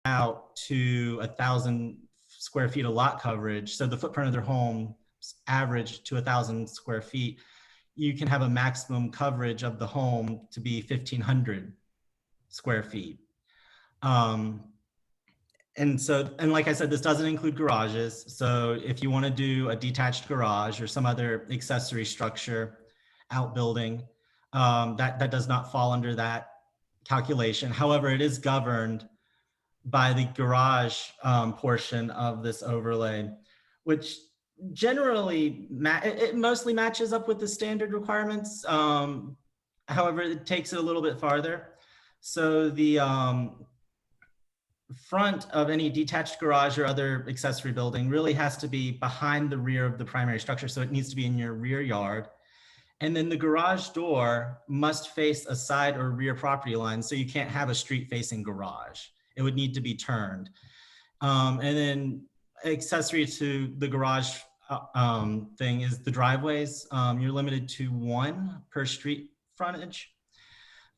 out to 1,000 square feet of lot coverage, so the footprint of their home average to 1,000 square feet, you can have a maximum coverage of the home to be 1,500 square feet. And like I said, this doesn't include garages. So if you want to do a detached garage or some other accessory structure, outbuilding, that does not fall under that calculation. However, it is governed by the garage portion of this overlay, which generally it mostly matches up with the standard requirements. However, it takes it a little bit farther. So the front of any detached garage or other accessory building really has to be behind the rear of the primary structure. So it needs to be in your rear yard. And then the garage door must face a side or rear property line. So you can't have a street facing garage. It would need to be turned. And then accessory to the garage thing is the driveways. You're limited to 1 per street frontage.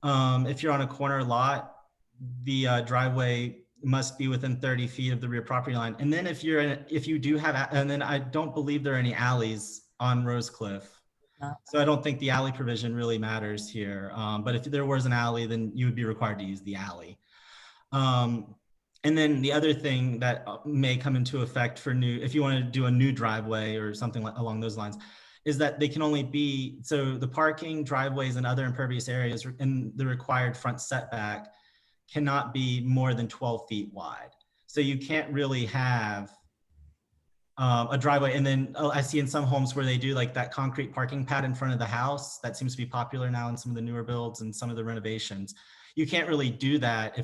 If you're on a corner lot, the driveway must be within 30 feet of the rear property line. And then if you do have, and then I don't believe there are any alleys on Rosecliff. So I don't think the alley provision really matters here. But if there was an alley, then you would be required to use the alley. And then the other thing that may come into effect for if you want to do a new driveway or something along those lines, is that they can only be, so the parking, driveways, and other impervious areas in the required front setback cannot be more than 12 feet wide. So you can't really have a driveway. And then I see in some homes where they do like that concrete parking pad in front of the house. That seems to be popular now in some of the newer builds and some of the renovations. You can't really do that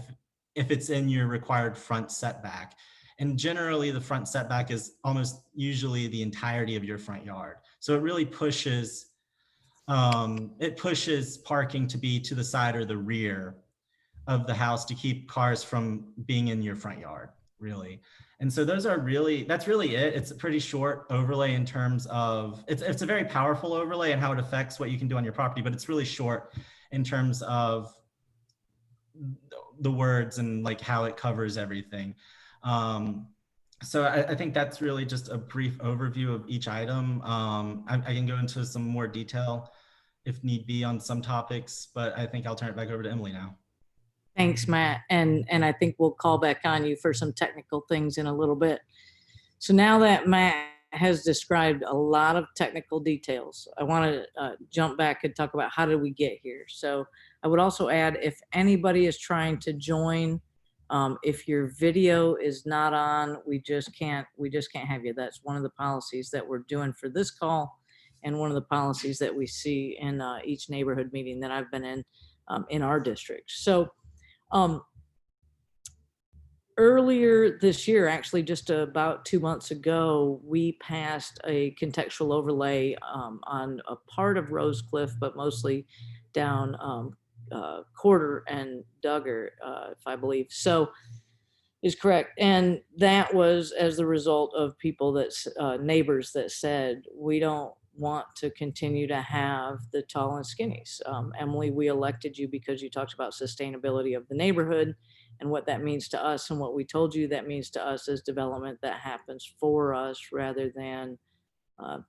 if it's in your required front setback. And generally the front setback is almost usually the entirety of your front yard. So it really pushes parking to be to the side or the rear of the house to keep cars from being in your front yard, really. And so that's really it. It's a pretty short overlay in terms of, it's a very powerful overlay and how it affects what you can do on your property, but it's really short in terms of the words and like how it covers everything. So I think that's really just a brief overview of each item. I can go into some more detail if need be on some topics, but I think I'll turn it back over to Emily now. Thanks, Matt. And I think we'll call back on you for some technical things in a little bit. So now that Matt has described a lot of technical details, I want to jump back and talk about how did we get here. So I would also add, if anybody is trying to join, if your video is not on, we just can't have you. That's one of the policies that we're doing for this call, and one of the policies that we see in each neighborhood meeting that I've been in our district. So earlier this year, actually just about 2 months ago, we passed a contextual overlay on a part of Rosecliff, but mostly down Quarter and Duggar, if I believe so is correct. And that was as the result of people neighbors that said, we don't want to continue to have the tall and skinnies. Emily, we elected you because you talked about sustainability of the neighborhood and what that means to us. And what we told you that means to us is development that happens for us rather than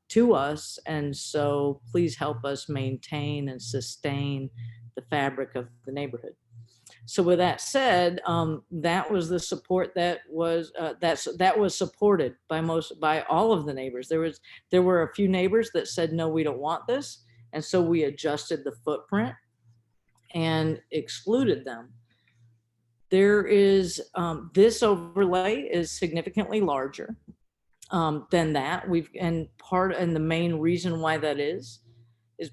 to us. And so please help us maintain and sustain the fabric of the neighborhood. So with that said, that was the support that was supported by all of the neighbors. There were a few neighbors that said, no, we don't want this. And so we adjusted the footprint and excluded them. There is, this overlay is significantly larger than that. And the main reason why that is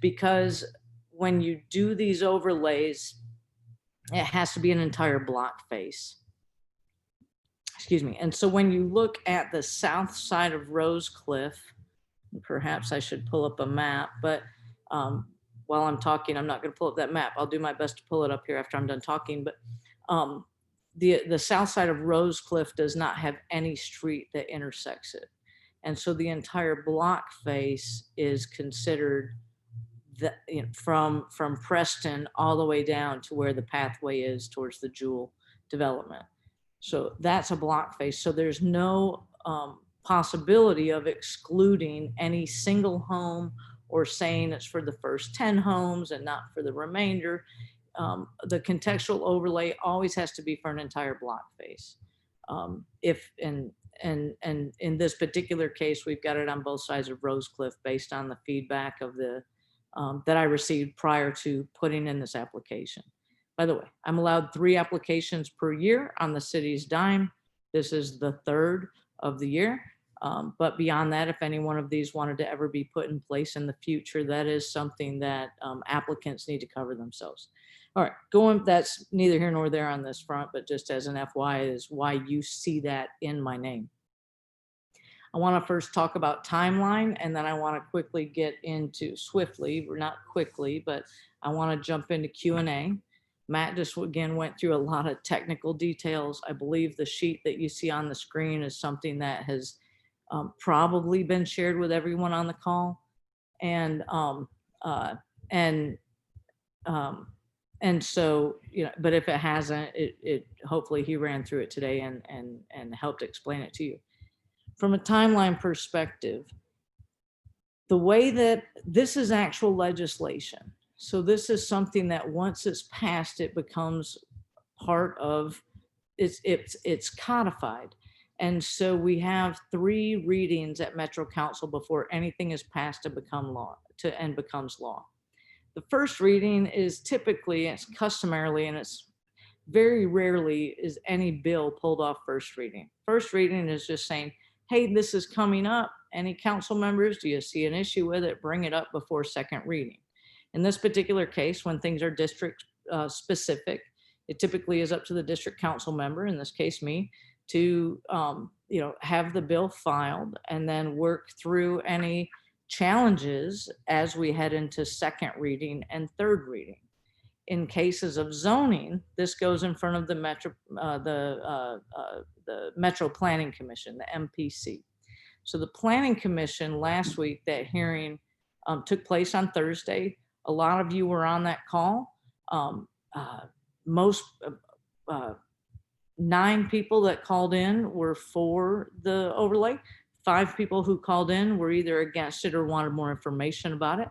because when you do these overlays, it has to be an entire block face. Excuse me. And so when you look at the south side of Rosecliff, perhaps I should pull up a map, but while I'm talking, I'm not going to pull up that map. I'll do my best to pull it up here after I'm done talking. But the south side of Rosecliff does not have any street that intersects it. And so the entire block face is considered from Preston all the way down to where the pathway is towards the Jewel development. So that's a block face. So there's no possibility of excluding any single home or saying it's for the first 10 homes and not for the remainder. The contextual overlay always has to be for an entire block face. And in this particular case, we've got it on both sides of Rosecliff based on the feedback of the that I received prior to putting in this application. By the way, I'm allowed 3 applications per year on the city's dime. This is the 3rd of the year. But beyond that, if any one of these wanted to ever be put in place in the future, that is something that applicants need to cover themselves. All right, that's neither here nor there on this front, but just as an FYI is why you see that in my name. I want to first talk about timeline, and then I want to quickly get into swiftly, or not quickly, but I want to jump into Q&A. Matt just again went through a lot of technical details. I believe the sheet that you see on the screen is something that has probably been shared with everyone on the call. And so, you know, but if it hasn't, it hopefully he ran through it today and helped explain it to you. From a timeline perspective, the way that this is actual legislation. So this is something that once it's passed, it becomes part of, it's codified. And so we have 3 readings at Metro Council before anything is passed to become law, and becomes law. The first reading is typically, it's customarily, and it's very rarely is any bill pulled off first reading. First reading is just saying, hey, this is coming up. Any council members, do you see an issue with it? Bring it up before second reading. In this particular case, when things are district specific, it typically is up to the district council member, in this case me, to you know, have the bill filed and then work through any challenges as we head into second reading and third reading. In cases of zoning, this goes in front of the Metro Planning Commission, the MPC. So the Planning Commission last week, that hearing took place on Thursday. A lot of you were on that call. 9 people that called in were for the overlay. 5 people who called in were either against it or wanted more information about it.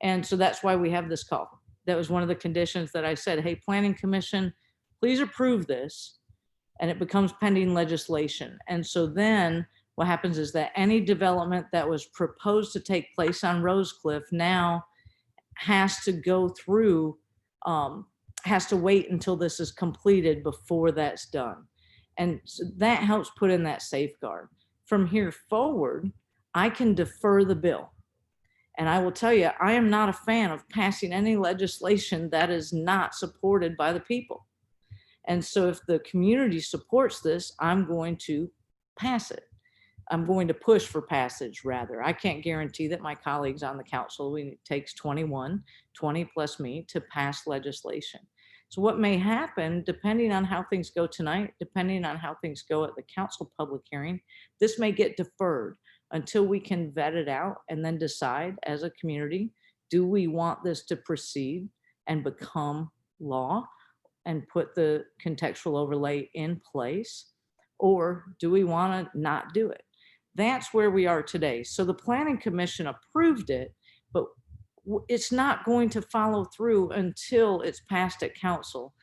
And so that's why we have this call. That was one of the conditions that I said, hey, Planning Commission, please approve this. And it becomes pending legislation. And so then what happens is that any development that was proposed to take place on Rosecliff now has to go through, has to wait until this is completed before that's done. And so that helps put in that safeguard. From here forward, I can defer the bill. And I will tell you, I am not a fan of passing any legislation that is not supported by the people. And so if the community supports this, I'm going to pass it. I'm going to push for passage, rather. I can't guarantee that my colleagues on the council, it takes 20 plus me to pass legislation. So what may happen, depending on how things go tonight, depending on how things go at the council public hearing, this may get deferred until we can vet it out and then decide as a community, do we want this to proceed and become law and put the contextual overlay in place, or do we want to not do it? That's where we are today. So the Planning Commission approved it, but it's not going to follow through until it's passed at council.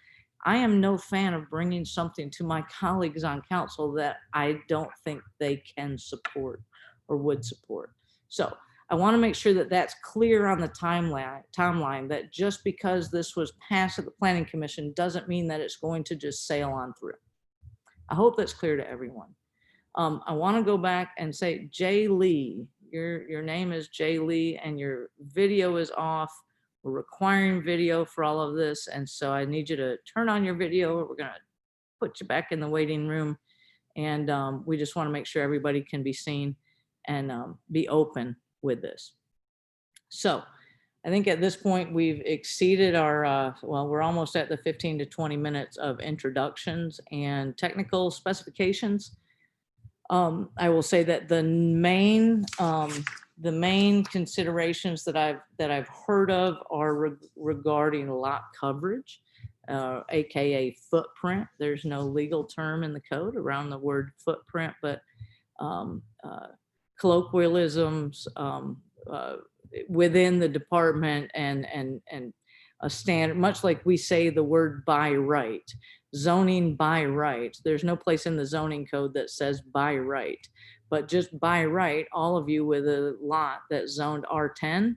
I am no fan of bringing something to my colleagues on council that I don't think they can support or would support. So I want to make sure that that's clear on the timeline, that just because this was passed at the Planning Commission doesn't mean that it's going to just sail on through. I hope that's clear to everyone. I want to go back and say, Jay Lee, your name is Jay Lee and your video is off. We're requiring video for all of this. And so I need you to turn on your video. We're going to put you back in the waiting room. And we just want to make sure everybody can be seen and be open with this. So I think at this point we've exceeded our, well, we're almost at the 15 to 20 minutes of introductions and technical specifications. I will say that the main considerations that I've heard of are regarding lot coverage. AKA footprint. There's no legal term in the code around the word footprint, but colloquialisms within the department and a standard, much like we say the word by right, zoning by right. There's no place in the zoning code that says by right, but just by right, all of you with a lot that's zoned R10,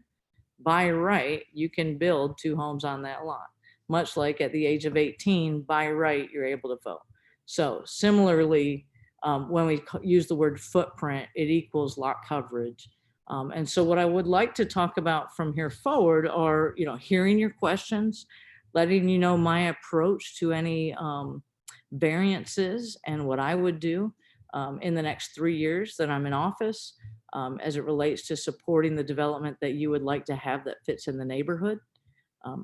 by right, you can build 2 homes on that lot. Much like at the age of 18, by right, you're able to vote. So similarly, when we use the word footprint, it equals lot coverage. And so what I would like to talk about from here forward are, hearing your questions, letting you know my approach to any variances and what I would do in the next 3 years that I'm in office as it relates to supporting the development that you would like to have that fits in the neighborhood.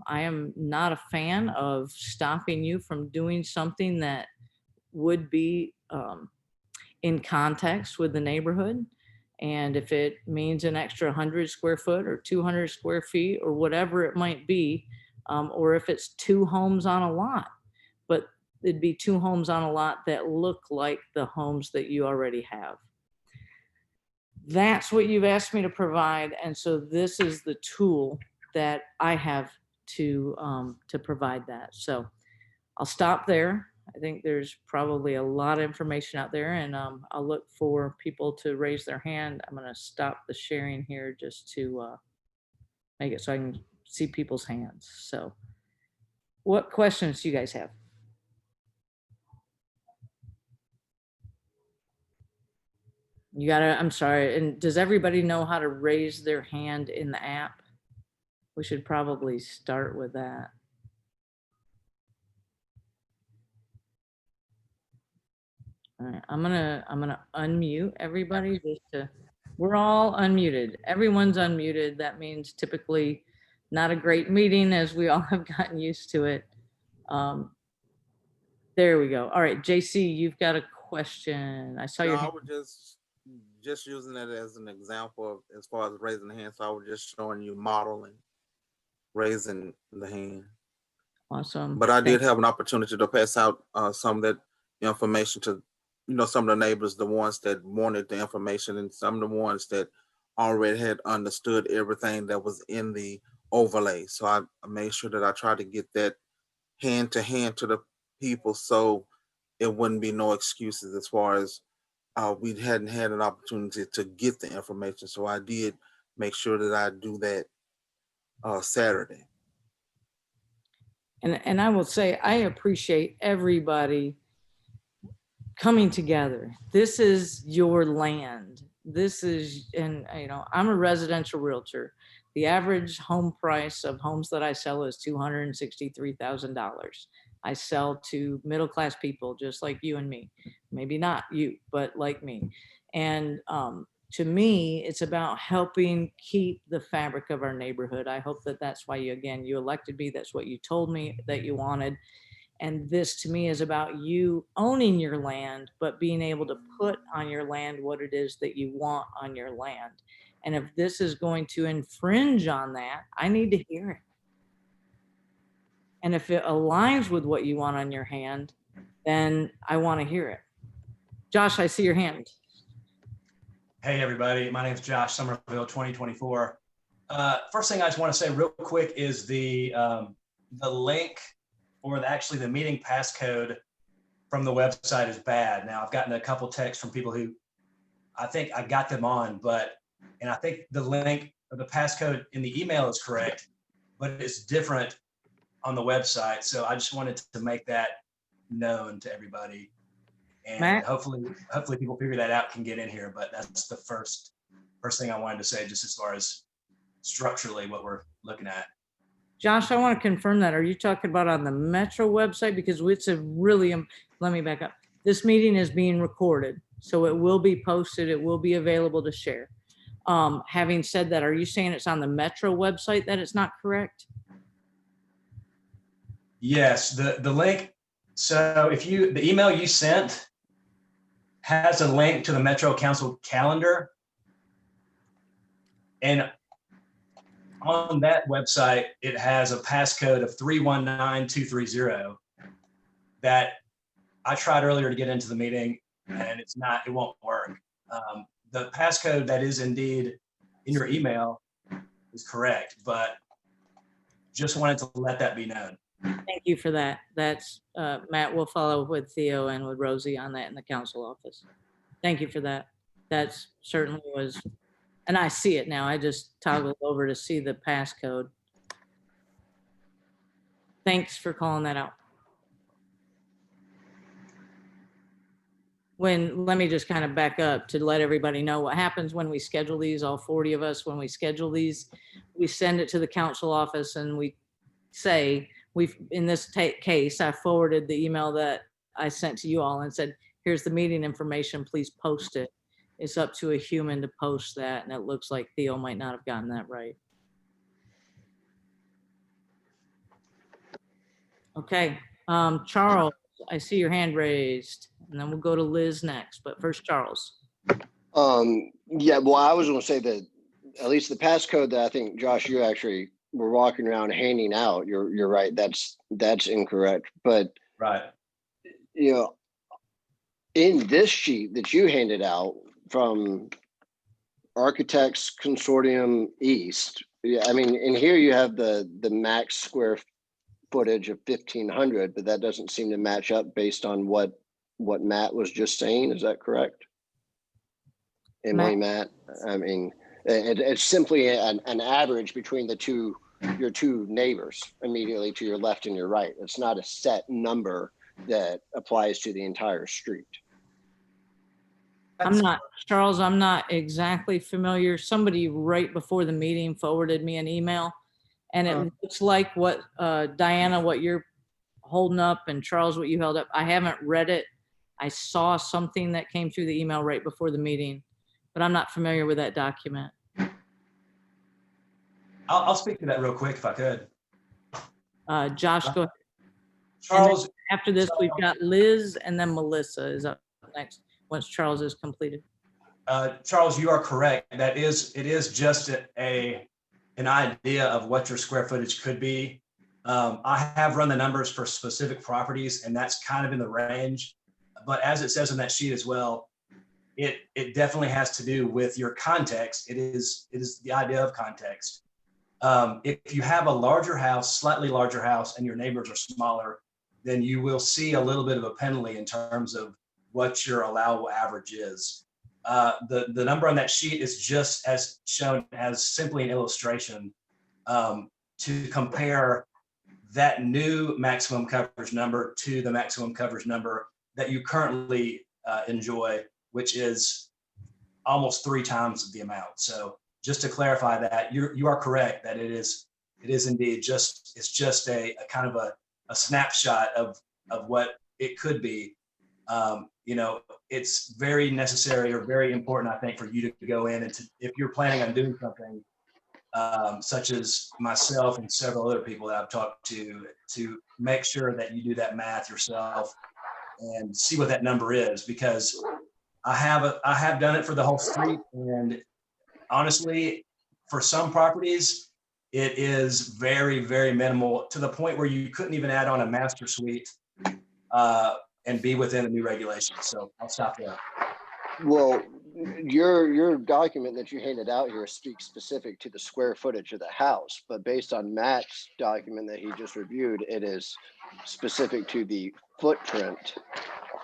I am not a fan of stopping you from doing something that would be in context with the neighborhood. And if it means an extra 100 square foot or 200 square feet or whatever it might be, or if it's 2 homes on a lot, but it'd be 2 homes on a lot that look like the homes that you already have. That's what you've asked me to provide. And so this is the tool that I have to provide that. So I'll stop there. I think there's probably a lot of information out there, and I'll look for people to raise their hand. I'm going to stop the sharing here just to make it so I can see people's hands. So what questions do you guys have? You gotta, I'm sorry. And does everybody know how to raise their hand in the app? We should probably start with that. All right, I'm gonna unmute everybody just to, we're all unmuted. Everyone's unmuted. That means typically not a great meeting, as we all have gotten used to it. There we go. All right, JC, you've got a question. I saw your hand. I was just using it as an example of, as far as raising the hand. So I was just showing you modeling raising the hand. Awesome. But I did have an opportunity to pass out some of that information to, some of the neighbors, the ones that wanted the information, and some of the ones that already had understood everything that was in the overlay. So I made sure that I tried to get that hand to hand to the people, so it wouldn't be no excuses as far as we hadn't had an opportunity to get the information. So I did make sure that I do that Saturday. And I will say, I appreciate everybody coming together. This is your land. This is, and I'm a residential realtor. The average home price of homes that I sell is $263,000. I sell to middle-class people just like you and me. Maybe not you, but like me. And to me, it's about helping keep the fabric of our neighborhood. I hope that that's why you elected me. That's what you told me that you wanted. And this to me is about you owning your land, but being able to put on your land what it is that you want on your land. And if this is going to infringe on that, I need to hear it. And if it aligns with what you want on your hand, then I want to hear it. Josh, I see your hand. Hey, everybody. My name is Josh Somerville, 2024. First thing I just want to say real quick is the link or actually the meeting passcode from the website is bad. Now, I've gotten a couple texts from people who I think I got them on, and I think the link or the passcode in the email is correct, but it's different on the website. So I just wanted to make that known to everybody. And Matt? hopefully people figure that out, can get in here. But that's the first thing I wanted to say, just as far as structurally what we're looking at. Josh, I want to confirm that. Are you talking about on the Metro website? Because it's a really, let me back up. This meeting is being recorded, so it will be posted. It will be available to share. Having said that, are you saying it's on the Metro website that it's not correct? Yes, the link. So the email you sent has a link to the Metro Council calendar. And on that website, it has a passcode of 319230 that I tried earlier to get into the meeting, and it won't work. The passcode that is indeed in your email is correct, but just wanted to let that be known. Thank you for that. That's, Matt, we'll follow with Theo and with Rosie on that in the council office. Thank you for that. That's certainly was, and I see it now. I just toggled over to see the passcode. Thanks for calling that out. Let me just kind of back up to let everybody know what happens when we schedule these, all 40 of us, when we schedule these, we send it to the council office and we say, in this case, I forwarded the email that I sent to you all and said, here's the meeting information, please post it. It's up to a human to post that. And it looks like Theo might not have gotten that right. Okay, Charles, I see your hand raised, and then we'll go to Liz next, but first Charles. Yeah, well, I was going to say that at least the passcode that I think, Josh, you actually were walking around handing out, you're right, that's incorrect. But, Right. you know, in this sheet that you handed out from Architects Consortium East, yeah, I mean, in here you have the max square footage of 1,500, but that doesn't seem to match up based on what Matt was just saying. Is that correct? Emily, Matt, I mean, it's simply an average between your two neighbors immediately to your left and your right. It's not a set number that applies to the entire street. Charles, I'm not exactly familiar. Somebody right before the meeting forwarded me an email, and it looks like what, Diana, what you're holding up, and Charles, what you held up. I haven't read it. I saw something that came through the email right before the meeting, but I'm not familiar with that document. I'll speak to that real quick if I could. Josh, go ahead. Charles, After this, we've got Liz, and then Melissa is up next once Charles is completed. Charles, you are correct. It is just an idea of what your square footage could be. I have run the numbers for specific properties, and that's kind of in the range. But as it says on that sheet as well, it definitely has to do with your context. It is the idea of context. If you have a larger house, slightly larger house, and your neighbors are smaller, then you will see a little bit of a penalty in terms of what your allowable average is. The number on that sheet is just as shown as simply an illustration to compare that new maximum coverage number to the maximum coverage number that you currently enjoy, which is almost 3 times the amount. So just to clarify that, you are correct that it is indeed it's just a kind of a snapshot of what it could be. You know, it's very necessary or very important, I think, for you to go in and if you're planning on doing something, such as myself and several other people that I've talked to make sure that you do that math yourself and see what that number is, because I have done it for the whole street, and honestly, for some properties, it is very, very minimal to the point where you couldn't even add on a master suite and be within the new regulations. So I'll stop there. Well, your document that you handed out here speaks specific to the square footage of the house, but based on Matt's document that he just reviewed, it is specific to the footprint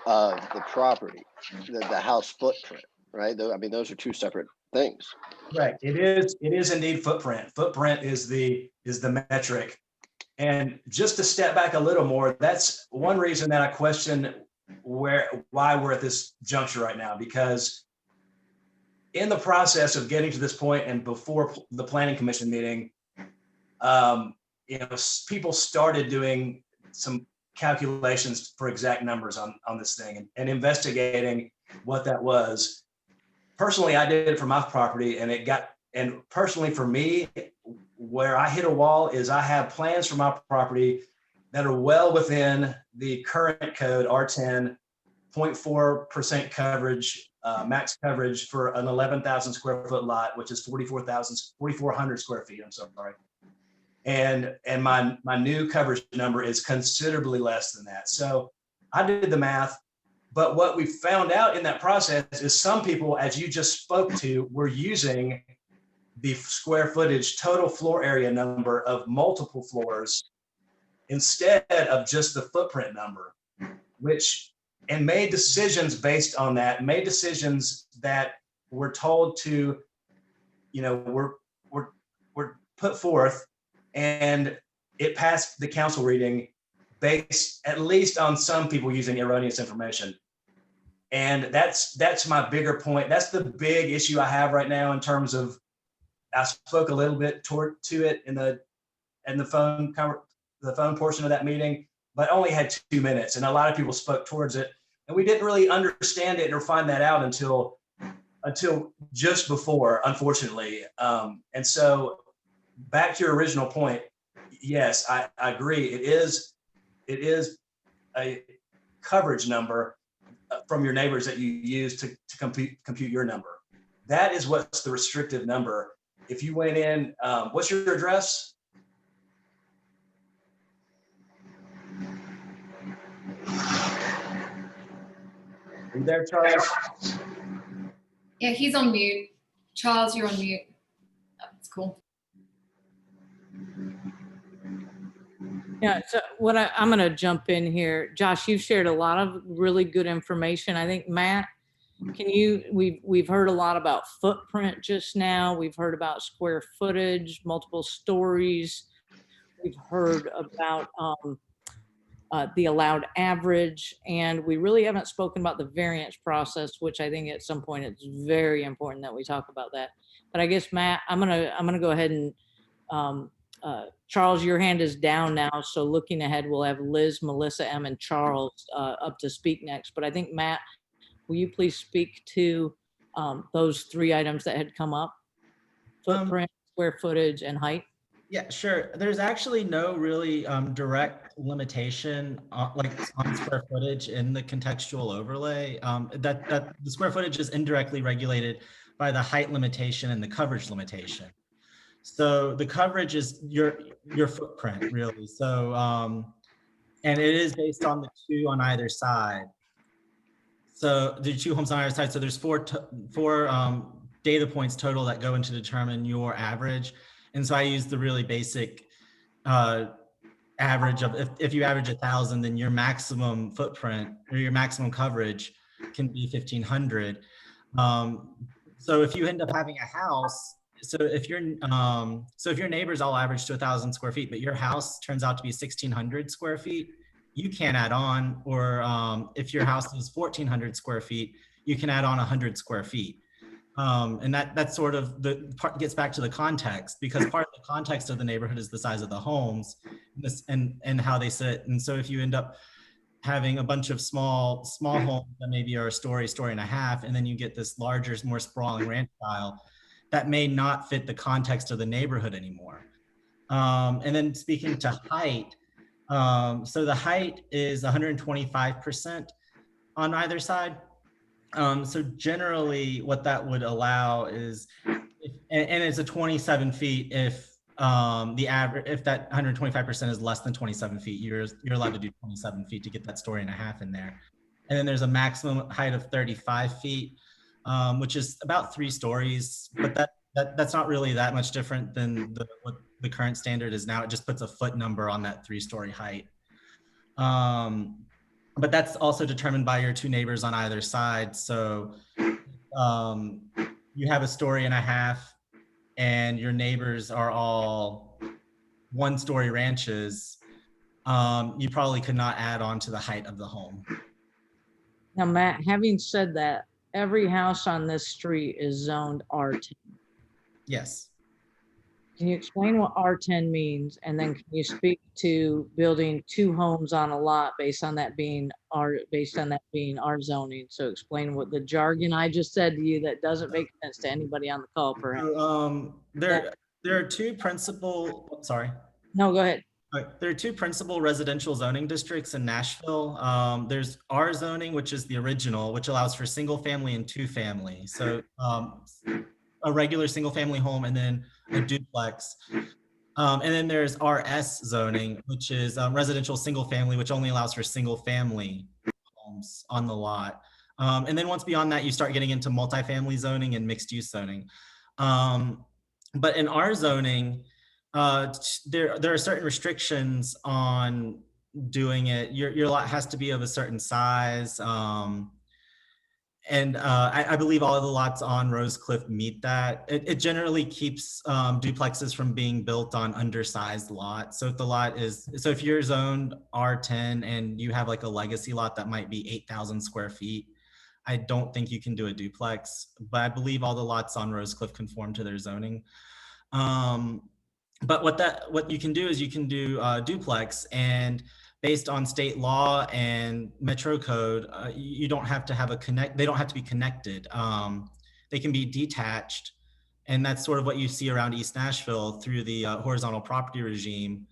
of the property, the house footprint, right? I mean, those are two separate things. Right. It is indeed footprint. Footprint is the metric. And just to step back a little more, that's one reason that I question why we're at this juncture right now, because in the process of getting to this point and before the planning commission meeting, people started doing some calculations for exact numbers on this thing and investigating what that was. Personally, I did it for my property, and personally for me, where I hit a wall is I have plans for my property that are well within the current code R10 0.4% coverage, max coverage for an 11,000 square foot lot, which is 4,400 square feet. I'm sorry. And my new coverage number is considerably less than that. So I did the math, but what we found out in that process is some people, as you just spoke to, were using the square footage total floor area number of multiple floors instead of just the footprint number, and made decisions based on that, made decisions that were told to, were put forth, and it passed the council reading based at least on some people using erroneous information. And that's my bigger point. That's the big issue I have right now in terms of, I spoke a little bit to it in the phone portion of that meeting, but only had 2 minutes, and a lot of people spoke towards it, and we didn't really understand it or find that out until just before, unfortunately. And so back to your original point, yes, I agree. It is a coverage number from your neighbors that you use to compute your number. That is what's the restrictive number. If you went in, what's your address? Are you there, Charles? Yeah, he's on mute. Charles, you're on mute. That's cool. Yeah, so I'm going to jump in here. Josh, you've shared a lot of really good information. I think, Matt, we've heard a lot about footprint just now. We've heard about square footage, multiple stories. We've heard about the allowed average, and we really haven't spoken about the variance process, which I think at some point it's very important that we talk about that. But I guess, Matt, I'm gonna go ahead and Charles, your hand is down now, so looking ahead, we'll have Liz, Melissa, Em, and Charles up to speak next. But I think, Matt, will you please speak to those 3 items that had come up? Footprint, square footage, and height. Yeah, sure. There's actually no really direct limitation on square footage in the contextual overlay. That the square footage is indirectly regulated by the height limitation and the coverage limitation. So the coverage is your footprint, really. So and it is based on the 2 on either side. So the 2 homes on either side. So there's four data points total that go into determine your average. And so I use the really basic average of, if you average 1,000, then your maximum footprint or your maximum coverage can be 1,500. So if you end up having a house, so if your neighbors all average to 1,000 square feet, but your house turns out to be 1,600 square feet, you can't add on. Or if your house is 1,400 square feet, you can add on 100 square feet. And that's sort of the part gets back to the context, because part of the context of the neighborhood is the size of the homes and how they sit. And so if you end up having a bunch of small homes that maybe are a story and a half, and then you get this larger, more sprawling ranch style, that may not fit the context of the neighborhood anymore. And then speaking to height, so the height is 125% on either side. So generally what that would allow is, and it's a 27 feet if the average, if that 125% is less than 27 feet, you're allowed to do 27 feet to get that story and a half in there. And then there's a maximum height of 35 feet, which is about 3 stories, but that's not really that much different than what the current standard is now. It just puts a foot number on that 3-story height. But that's also determined by your 2 neighbors on either side. So you have a story and a half, and your neighbors are all 1-story ranches. You probably could not add on to the height of the home. Now, Matt, having said that, every house on this street is zoned R10. Yes. Can you explain what R10 means? And then can you speak to building 2 homes on a lot based on that being R zoning? So explain what the jargon I just said to you that doesn't make sense to anybody on the call, perhaps. So, there are 2 principal, sorry. No, go ahead. There are two principal residential zoning districts in Nashville. There's R zoning, which is the original, which allows for single family and two family. So a regular single family home and then a duplex. And then there's RS zoning, which is residential single family, which only allows for single family homes on the lot. And then once beyond that, you start getting into multifamily zoning and mixed use zoning. But in our zoning, there are certain restrictions on doing it. Your lot has to be of a certain size. And I believe all of the lots on Rosecliff meet that. It generally keeps duplexes from being built on undersized lots. So if the lot is, so if you're zoned R10 and you have like a legacy lot that might be 8,000 square feet, I don't think you can do a duplex, but I believe all the lots on Rosecliff conform to their zoning. But what you can do is you can do duplex, and based on state law and Metro Code, you don't have to have they don't have to be connected. They can be detached, and that's sort of what you see around East Nashville through the horizontal property regime,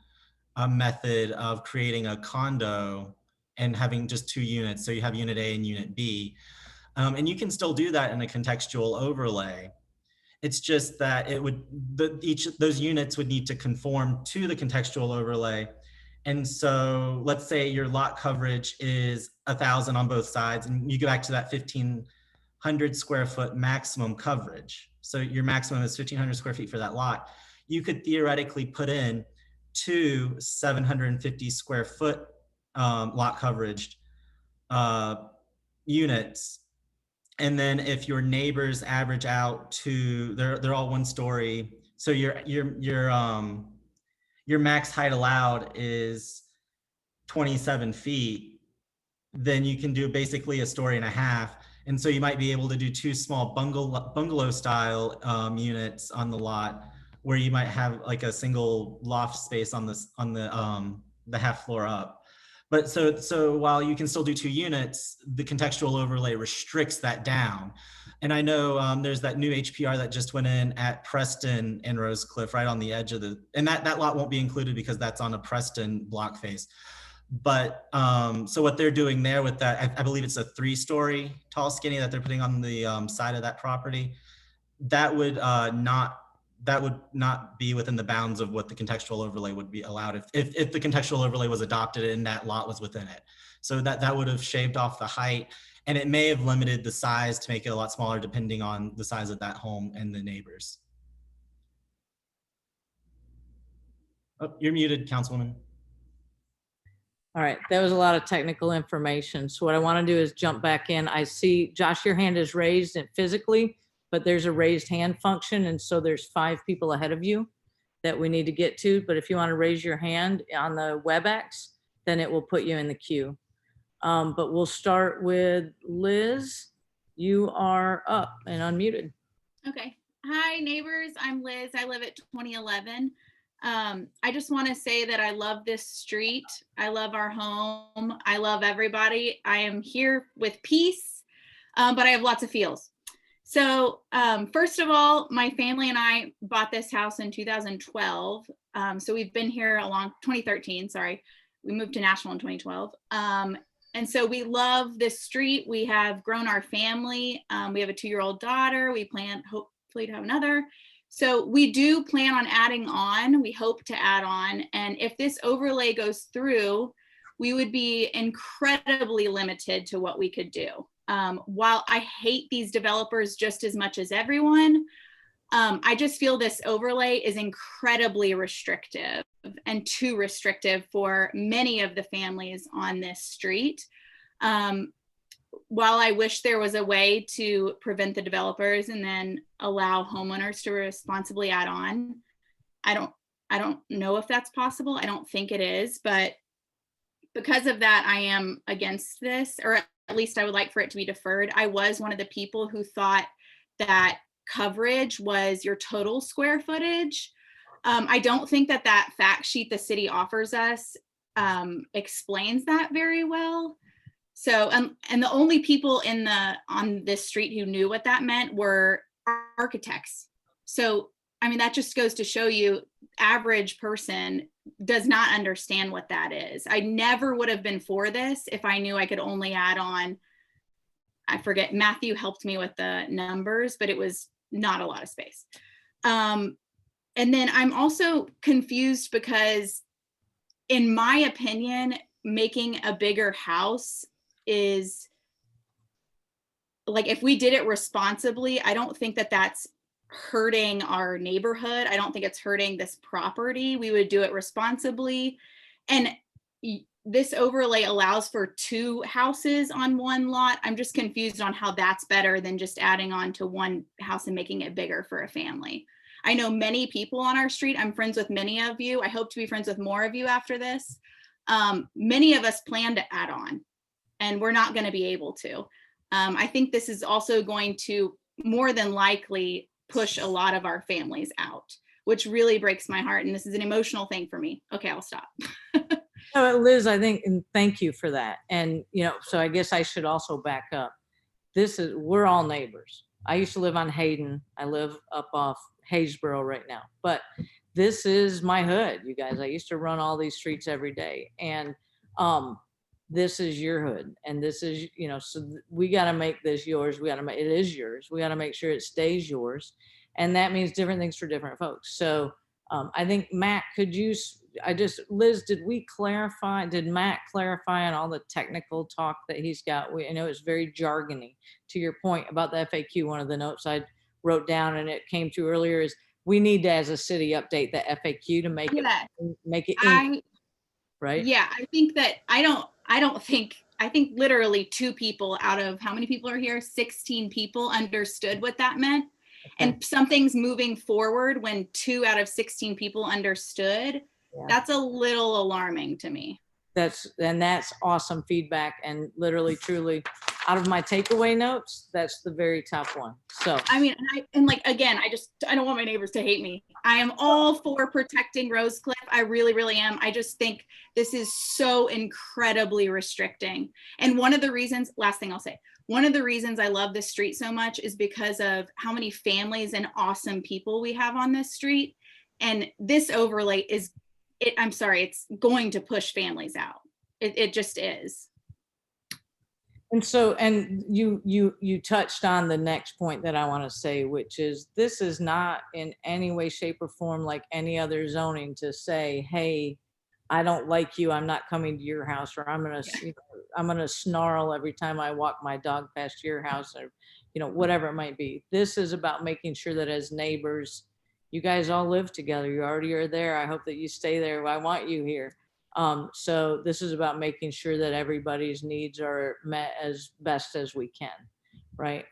a method of creating a condo and having just two units. So you have unit A and unit B. And you can still do that in a contextual overlay. It's just that it would, each of those units would need to conform to the contextual overlay. And so let's say your lot coverage is 1,000 on both sides, and you go back to that 1,500 square foot maximum coverage. So your maximum is 1,500 square feet for that lot. You could theoretically put in two 750 square foot lot coverage units. And then if your neighbors average out to, they're all 1 story. So your max height allowed is 27 feet, then you can do basically 1.5 stories. And so you might be able to do 2 small bungalow style units on the lot, where you might have like a single loft space on the half floor up. But so while you can still do 2 units, the contextual overlay restricts that down. And I know there's that new HPR that just went in at Preston and Rosecliff, right on the edge of and that lot won't be included because that's on a Preston block face. But so what they're doing there with that, I believe it's a 3-story tall skinny that they're putting on the side of that property. That would not be within the bounds of what the contextual overlay would be allowed if the contextual overlay was adopted and that lot was within it. So that would have shaved off the height, and it may have limited the size to make it a lot smaller depending on the size of that home and the neighbors. Oh, you're muted, Councilwoman. All right, that was a lot of technical information. So what I want to do is jump back in. I see, Josh, your hand is raised and physically, but there's a raised hand function. And so there's 5 people ahead of you that we need to get to. But if you want to raise your hand on the WebEx, then it will put you in the queue. But we'll start with Liz. You are up and unmuted. Okay. Hi, neighbors. I'm Liz. I live at 2011. I just want to say that I love this street. I love our home. I love everybody. I am here with peace, but I have lots of feels. So first of all, my family and I bought this house in 2012. So we've been here 2013, sorry. We moved to Nashville in 2012. And so we love this street. We have grown our family. We have a 2-year-old daughter. We plan hopefully to have another. So we do plan on adding on. We hope to add on. And if this overlay goes through, we would be incredibly limited to what we could do. While I hate these developers just as much as everyone, I just feel this overlay is incredibly restrictive and too restrictive for many of the families on this street. While I wish there was a way to prevent the developers and then allow homeowners to responsibly add on, I don't know if that's possible. I don't think it is, but because of that, I am against this, or at least I would like for it to be deferred. I was one of the people who thought that coverage was your total square footage. I don't think that fact sheet the city offers us explains that very well. So, and the only people on this street who knew what that meant were architects. So, I mean, that just goes to show you, average person does not understand what that is. I never would have been for this if I knew I could only add on, I forget, Matthew helped me with the numbers, but it was not a lot of space. And then I'm also confused because in my opinion, making a bigger house is like, if we did it responsibly, I don't think that that's hurting our neighborhood. I don't think it's hurting this property. We would do it responsibly. And this overlay allows for 2 houses on one lot. I'm just confused on how that's better than just adding on to one house and making it bigger for a family. I know many people on our street. I'm friends with many of you. I hope to be friends with more of you after this. Many of us plan to add on, and we're not going to be able to. I think this is also going to more than likely push a lot of our families out, which really breaks my heart. And this is an emotional thing for me. Okay, I'll stop. Liz, I think, and thank you for that. And, you know, so I guess I should also back up. We're all neighbors. I used to live on Hayden. I live up off Haysboro right now, but this is my hood, you guys. I used to run all these streets every day, and this is your hood, and this is, you know, so we got to make this yours. It is yours. We got to make sure it stays yours, and that means different things for different folks. So I think Matt, Liz, did Matt clarify on all the technical talk that he's got? I know it's very jargony. To your point about the FAQ, one of the notes I wrote down and it came to earlier is we need to, as a city, update the FAQ to make it easy, right? Yeah, I think that I think literally 2 people out of how many people are here? 16 people understood what that meant. Okay. And something's moving forward when 2 out of 16 people understood. Yeah. That's a little alarming to me. That's awesome feedback, and literally, truly, out of my takeaway notes, that's the very top one. So I mean, and like, again, I don't want my neighbors to hate me. I am all for protecting Rosecliff. I really, really am. I just think this is so incredibly restricting. And one of the reasons, last thing I'll say, one of the reasons I love this street so much is because of how many families and awesome people we have on this street. And this overlay I'm sorry, it's going to push families out. It just is. And so, and you touched on the next point that I want to say, which is this is not in any way, shape, or form like any other zoning to say, hey, I don't like you, I'm not coming to your house, or I'm gonna snarl every time I walk my dog past your house, or whatever it might be. This is about making sure that as neighbors, you guys all live together. You already are there. I hope that you stay there. I want you here. So this is about making sure that everybody's needs are met as best as we can, right?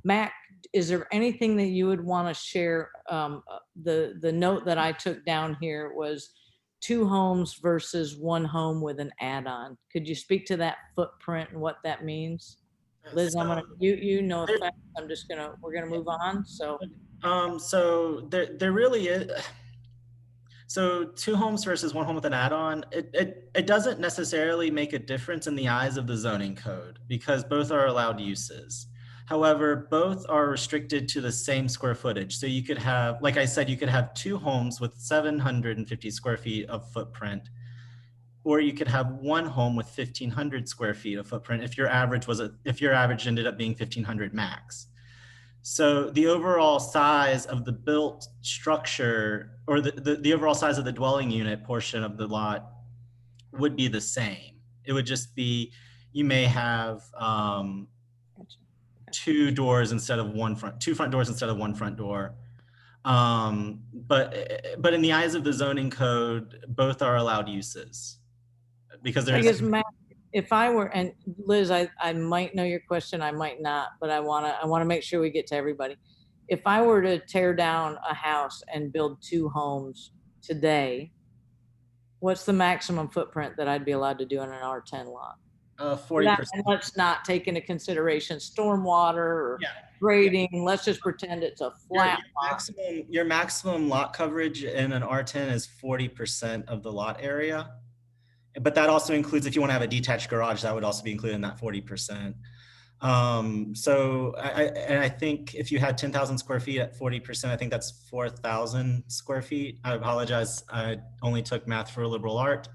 Matt, is there anything that you would want to share? The note that I took down here was 2 homes versus 1 home with an add-on. Could you speak to that footprint and what that means? Liz, I'm gonna, we're gonna move on. So there really is. So 2 homes versus 1 home with an add-on, it doesn't necessarily make a difference in the eyes of the zoning code because both are allowed uses. However, both are restricted to the same square footage. So you could have, like I said, you could have 2 homes with 750 square feet of footprint, or you could have 1 home with 1,500 square feet of footprint if your average ended up being 1,500 max. So the overall size of the built structure, or the overall size of the dwelling unit portion of the lot would be the same. It would just be, you may have 2 doors instead of 2 front doors instead of 1 front door. But in the eyes of the zoning code, both are allowed uses because there's. I guess, Matt, if I were, and Liz, I might know your question, I might not, but I wanna make sure we get to everybody. If I were to tear down a house and build 2 homes today, what's the maximum footprint that I'd be allowed to do in an R10 lot? 40%. And let's not take into consideration stormwater or grading. Yeah. Let's just pretend it's a flat lot. Your maximum lot coverage in an R10 is 40% of the lot area. But that also includes, if you want to have a detached garage, that would also be included in that 40%. So I think if you had 10,000 square feet at 40%, I think that's 4,000 square feet. I apologize. I only took math for liberal art.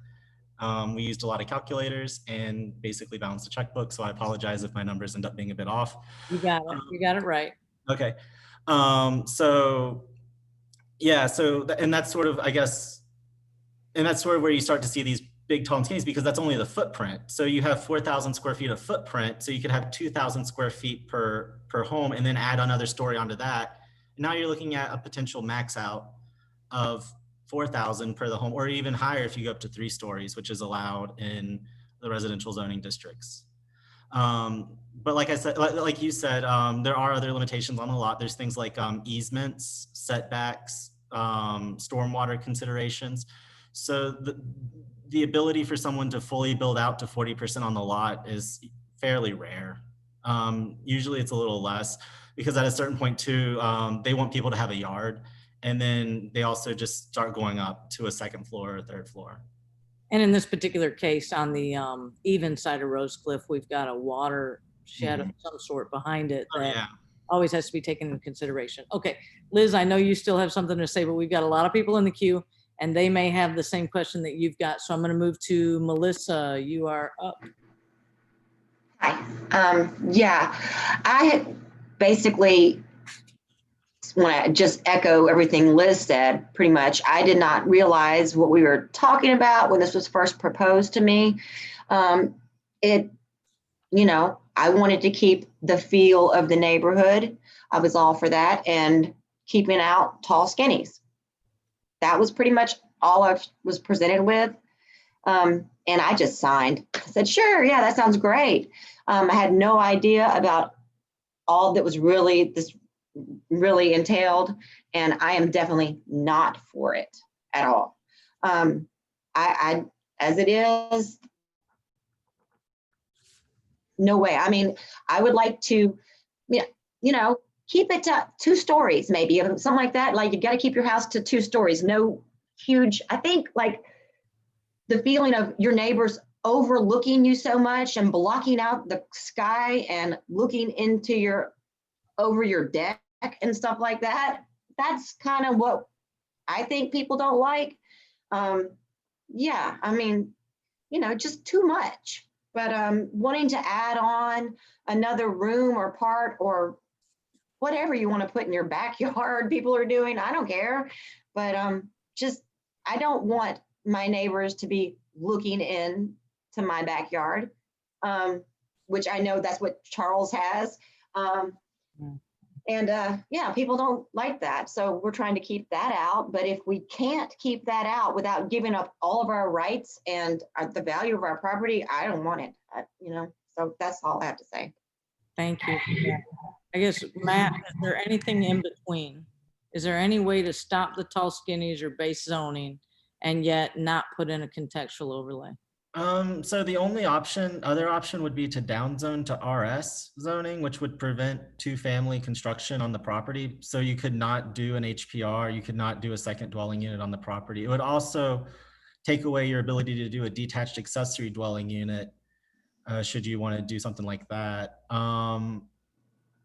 We used a lot of calculators and basically balanced the checkbook. So I apologize if my numbers end up being a bit off. You got it. You got it right. Okay. So yeah, and that's sort of, I guess, and that's sort of where you start to see these big tall and skinnies, because that's only the footprint. So you have 4,000 square feet of footprint. So you could have 2,000 square feet per home, and then add another story onto that. And now you're looking at a potential max out of 4,000 per the home, or even higher if you go up to 3 stories, which is allowed in the residential zoning districts. But like I said, like you said, there are other limitations on the lot. There's things like easements, setbacks, stormwater considerations. So the ability for someone to fully build out to 40% on the lot is fairly rare. Usually it's a little less, because at a certain point too, they want people to have a yard. And then they also just start going up to a 2nd floor or 3rd floor. And in this particular case, on the even side of Rosecliff, we've got a watershed of some sort behind it that always has to be taken into consideration. Okay, Liz, I know you still have something to say, but we've got a lot of people in the queue, and they may have the same question that you've got. So I'm going to move to Melissa. You are up. Hi. Yeah, I basically want to just echo everything Liz said, pretty much. I did not realize what we were talking about when this was first proposed to me. I wanted to keep the feel of the neighborhood. I was all for that, and keeping out tall skinnies. That was pretty much all I was presented with. And I just signed. I said, sure, yeah, that sounds great. I had no idea about all that was really entailed, and I am definitely not for it at all. I as it is, no way. I mean, I would like to, keep it to 2 stories, maybe something like that. Like, you got to keep your house to 2 stories. No huge. I think like the feeling of your neighbors overlooking you so much and blocking out the sky and looking into over your deck and stuff like that. That's kind of what I think people don't like. Yeah, I mean, just too much. But wanting to add on another room or part or whatever you want to put in your backyard, people are doing, I don't care. But I don't want my neighbors to be looking in to my backyard, which I know that's what Charles has. Yeah, people don't like that. So we're trying to keep that out. But if we can't keep that out without giving up all of our rights and the value of our property, I don't want it, so that's all I have to say. Thank you. I guess, Matt, is there anything in between? Is there any way to stop the tall skinnies or base zoning and yet not put in a contextual overlay? So the only other option would be to downzone to RS zoning, which would prevent 2-family construction on the property. So you could not do an HPR, you could not do a 2nd dwelling unit on the property. It would also take away your ability to do a detached accessory dwelling unit, should you want to do something like that.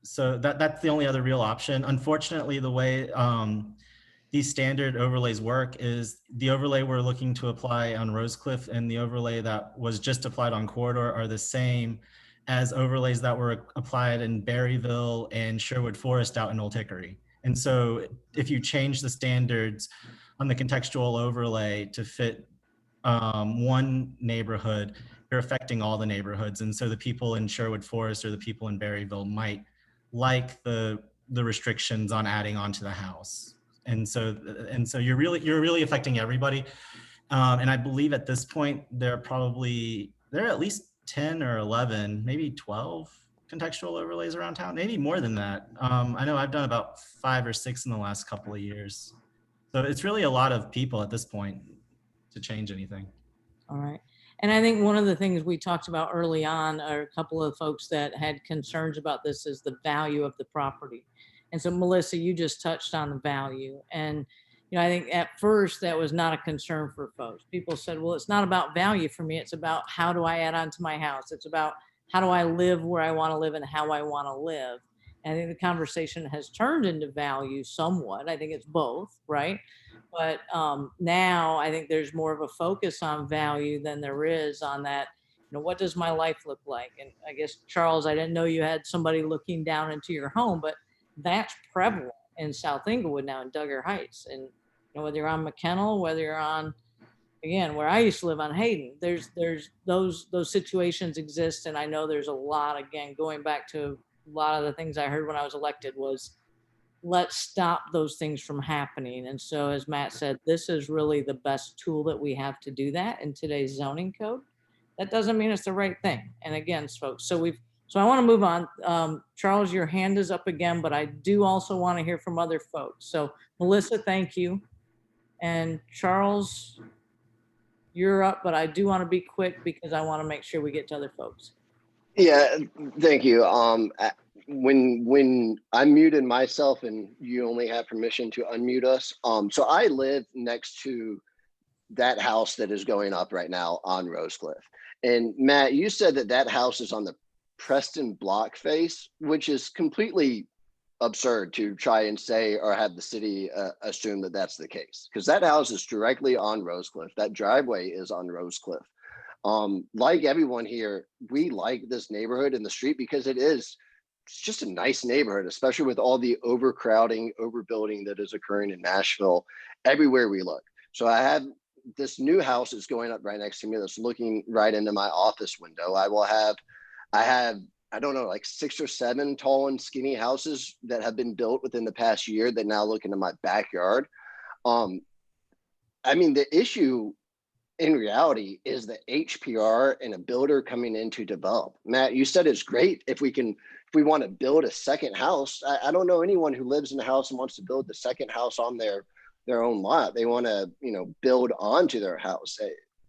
So that's the only other real option. Unfortunately, the way these standard overlays work is the overlay we're looking to apply on Rosecliff and the overlay that was just applied on Corridor are the same as overlays that were applied in Berryville and Sherwood Forest out in Old Hickory. And so if you change the standards on the contextual overlay to fit one neighborhood, you're affecting all the neighborhoods. And so the people in Sherwood Forest or the people in Berryville might like the restrictions on adding onto the house. And so you're really affecting everybody. And I believe at this point, there are at least 10 or 11, maybe 12 contextual overlays around town, maybe more than that. I know I've done about 5 or 6 in the last couple of years. So it's really a lot of people at this point to change anything. All right. And I think one of the things we talked about early on are a couple of folks that had concerns about this is the value of the property. And so Melissa, you just touched on the value. And, I think at first that was not a concern for folks. People said, well, it's not about value for me. It's about how do I add on to my house? It's about how do I live where I want to live and how I want to live. And I think the conversation has turned into value somewhat. I think it's both, right? But now I think there's more of a focus on value than there is on that, you know, what does my life look like? And I guess, Charles, I didn't know you had somebody looking down into your home, but that's prevalent in South Inglewood now, in Duggar Heights. And you know, whether you're on McKennell, whether you're on, again, where I used to live on Hayden, there's those situations exist. And I know there's a lot, again, going back to a lot of the things I heard when I was elected was, let's stop those things from happening. And so, as Matt said, this is really the best tool that we have to do that in today's zoning code. That doesn't mean it's the right thing. And again, folks, so I want to move on. Charles, your hand is up again, but I do also want to hear from other folks. So Melissa, thank you. And Charles, you're up, but I do want to be quick because I want to make sure we get to other folks. Yeah, thank you. When I muted myself and you only have permission to unmute us. So I live next to that house that is going up right now on Rosecliff. And Matt, you said that that house is on the Preston block face, which is completely absurd to try and say or have the city assume that that's the case, because that house is directly on Rosecliff. That driveway is on Rosecliff. Like everyone here, we like this neighborhood and the street because it's just a nice neighborhood, especially with all the overcrowding, overbuilding that is occurring in Nashville everywhere we look. So I have this new house is going up right next to me that's looking right into my office window. I have, I don't know, like 6 or 7 tall and skinny houses that have been built within the past year that now look into my backyard. I mean, the issue in reality is the HPR and a builder coming in to develop. Matt, you said it's great if we want to build a second house. I don't know anyone who lives in a house and wants to build the second house on their own lot. They want to, build onto their house.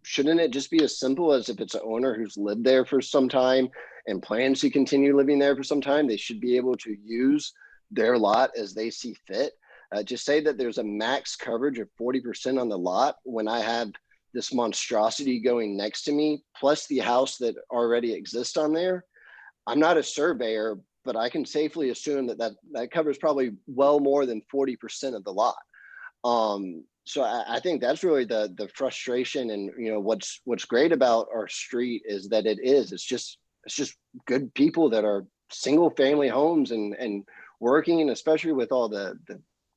Shouldn't it just be as simple as if it's an owner who's lived there for some time and plans to continue living there for some time, they should be able to use their lot as they see fit? Just say that there's a max coverage of 40% on the lot when I have this monstrosity going next to me, plus the house that already exists on there. I'm not a surveyor, but I can safely assume that covers probably well more than 40% of the lot. So I think that's really the frustration. And what's great about our street is that it's just good people that are single family homes and working, especially with all the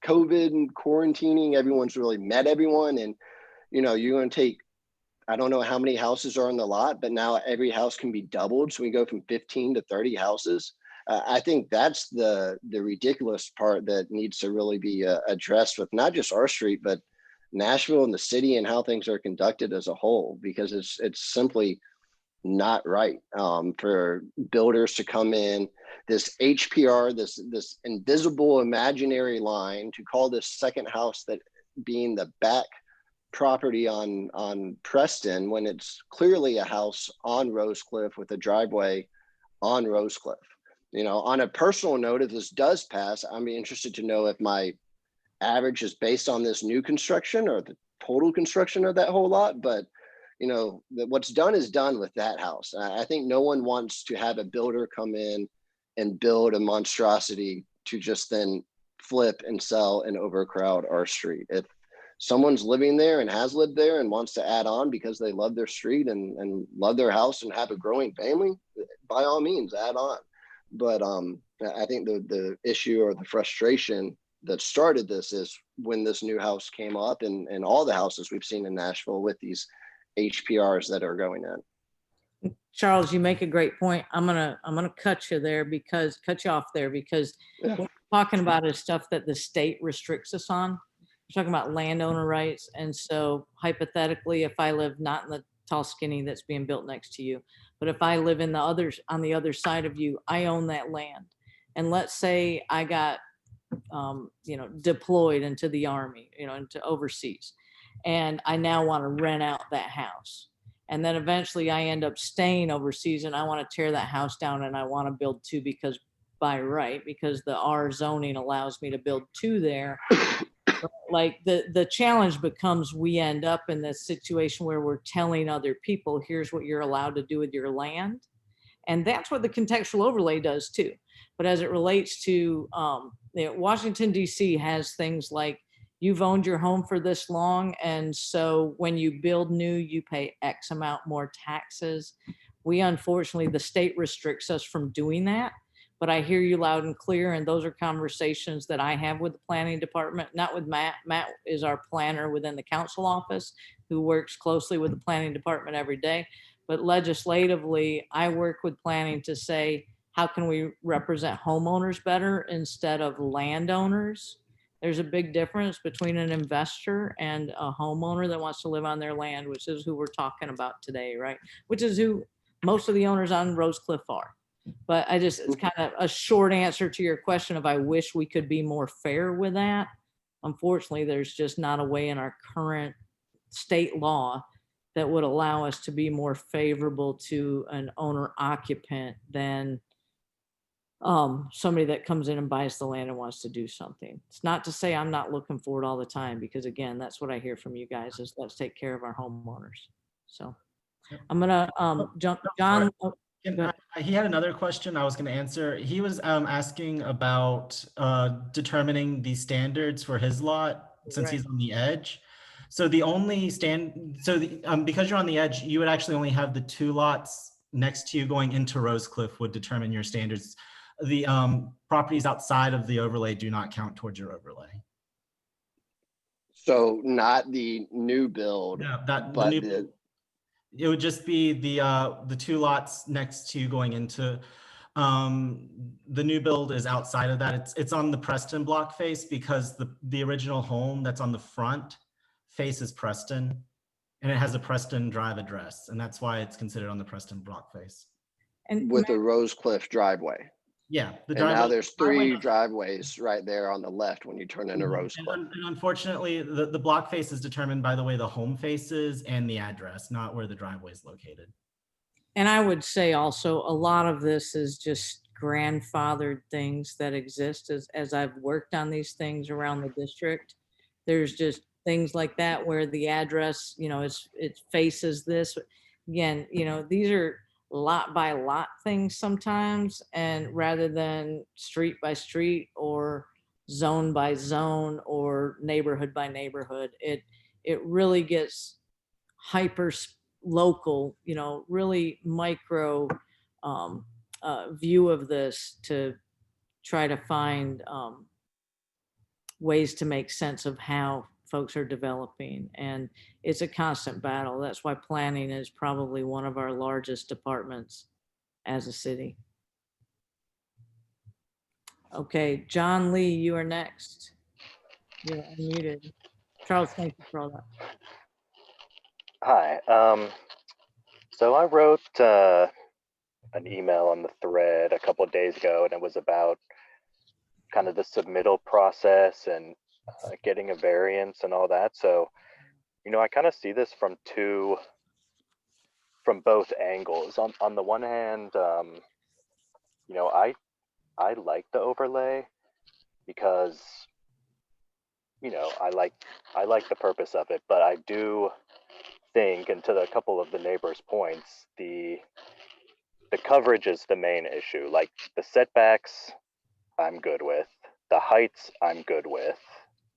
COVID and quarantining. Everyone's really met everyone, and you're going to take, I don't know how many houses are on the lot, but now every house can be doubled. So we go from 15 to 30 houses. I think that's the ridiculous part that needs to really be addressed with not just our street, but Nashville and the city and how things are conducted as a whole, because it's simply not right for builders to come in, this HPR, this invisible imaginary line, to call this second house that being the back property on Preston, when it's clearly a house on Rosecliff with a driveway on Rosecliff. On a personal note, if this does pass, I'm interested to know if my average is based on this new construction or the total construction of that whole lot. But what's done is done with that house. I think no one wants to have a builder come in and build a monstrosity to just then flip and sell and overcrowd our street. If someone's living there and has lived there and wants to add on because they love their street and love their house and have a growing family, by all means, add on. But I think the issue or the frustration that started this is when this new house came up and all the houses we've seen in Nashville with these HPRs that are going in. Charles, you make a great point. I'm gonna cut you off there because what we're talking about is stuff that the state restricts us on. We're talking about landowner rights. And so hypothetically, if I live not in the tall skinny that's being built next to you, but if I live on the other side of you, I own that land. And let's say I got deployed into the Army, into overseas, and I now want to rent out that house. And then eventually I end up staying overseas and I want to tear that house down and I want to build 2 because the R zoning allows me to build 2 there. Like the challenge becomes, we end up in this situation where we're telling other people, here's what you're allowed to do with your land. And that's what the contextual overlay does too. But as it relates to, Washington, D.C. has things like, you've owned your home for this long, and so when you build new, you pay X amount more taxes. We, unfortunately, the state restricts us from doing that. But I hear you loud and clear, and those are conversations that I have with the planning department, not with Matt. Matt is our planner within the council office who works closely with the planning department every day. But legislatively, I work with planning to say, how can we represent homeowners better instead of landowners? There's a big difference between an investor and a homeowner that wants to live on their land, which is who we're talking about today, right? Which is who most of the owners on Rosecliff are. But it's kind of a short answer to your question of, I wish we could be more fair with that. Unfortunately, there's just not a way in our current state law that would allow us to be more favorable to an owner occupant than somebody that comes in and buys the land and wants to do something. It's not to say I'm not looking for it all the time, because again, that's what I hear from you guys is, let's take care of our homeowners. So I'm gonna jump, John. He had another question I was going to answer. He was asking about determining the standards for his lot since he's on the edge. So the only because you're on the edge, you would actually only have the 2 lots next to you going into Rosecliff would determine your standards. The properties outside of the overlay do not count towards your overlay. So not the new build, but it would just be the 2 lots next to you going into the new build is outside of that. It's on the Preston block face, because the original home that's on the front faces Preston, and it has a Preston Drive address, and that's why it's considered on the Preston block face. And with the Rosecliff driveway. Yeah, and now there's 3 driveways right there on the left when you turn into Rosecliff. And unfortunately, the block face is determined by the way the home faces and the address, not where the driveway is located. And I would say also a lot of this is just grandfathered things that exist as I've worked on these things around the district. There's just things like that where the address, it faces this. Again, these are lot by lot things sometimes, and rather than street by street or zone by zone or neighborhood by neighborhood, it really gets hyper local, really micro view of this to try to find ways to make sense of how folks are developing. And it's a constant battle. That's why planning is probably one of our largest departments as a city. Okay, John Lee, you are next. You're unmuted. Charles, thank you for all that. Hi. So I wrote an email on the thread a couple of days ago, and it was about kind of the submittal process and getting a variance and all that. So, I kind of see this from both angles. On the one hand, I like the overlay because, I like the purpose of it, but I do think, and to a couple of the neighbors' points, the coverage is the main issue. Like the setbacks, I'm good with. The heights, I'm good with.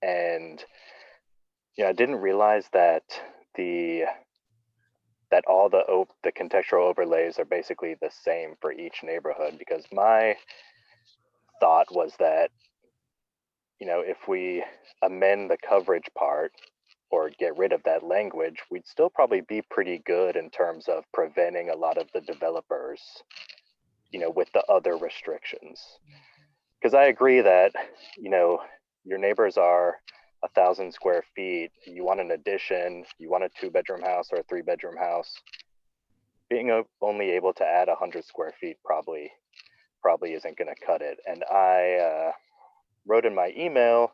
And I didn't realize that all the contextual overlays are basically the same for each neighborhood, because my thought was that if we amend the coverage part or get rid of that language, we'd still probably be pretty good in terms of preventing a lot of the developers with the other restrictions. Because I agree that your neighbors are 1,000 square feet, you want an addition, you want a 2-bedroom house or a 3-bedroom house, being only able to add 100 square feet probably isn't going to cut it. And I wrote in my email,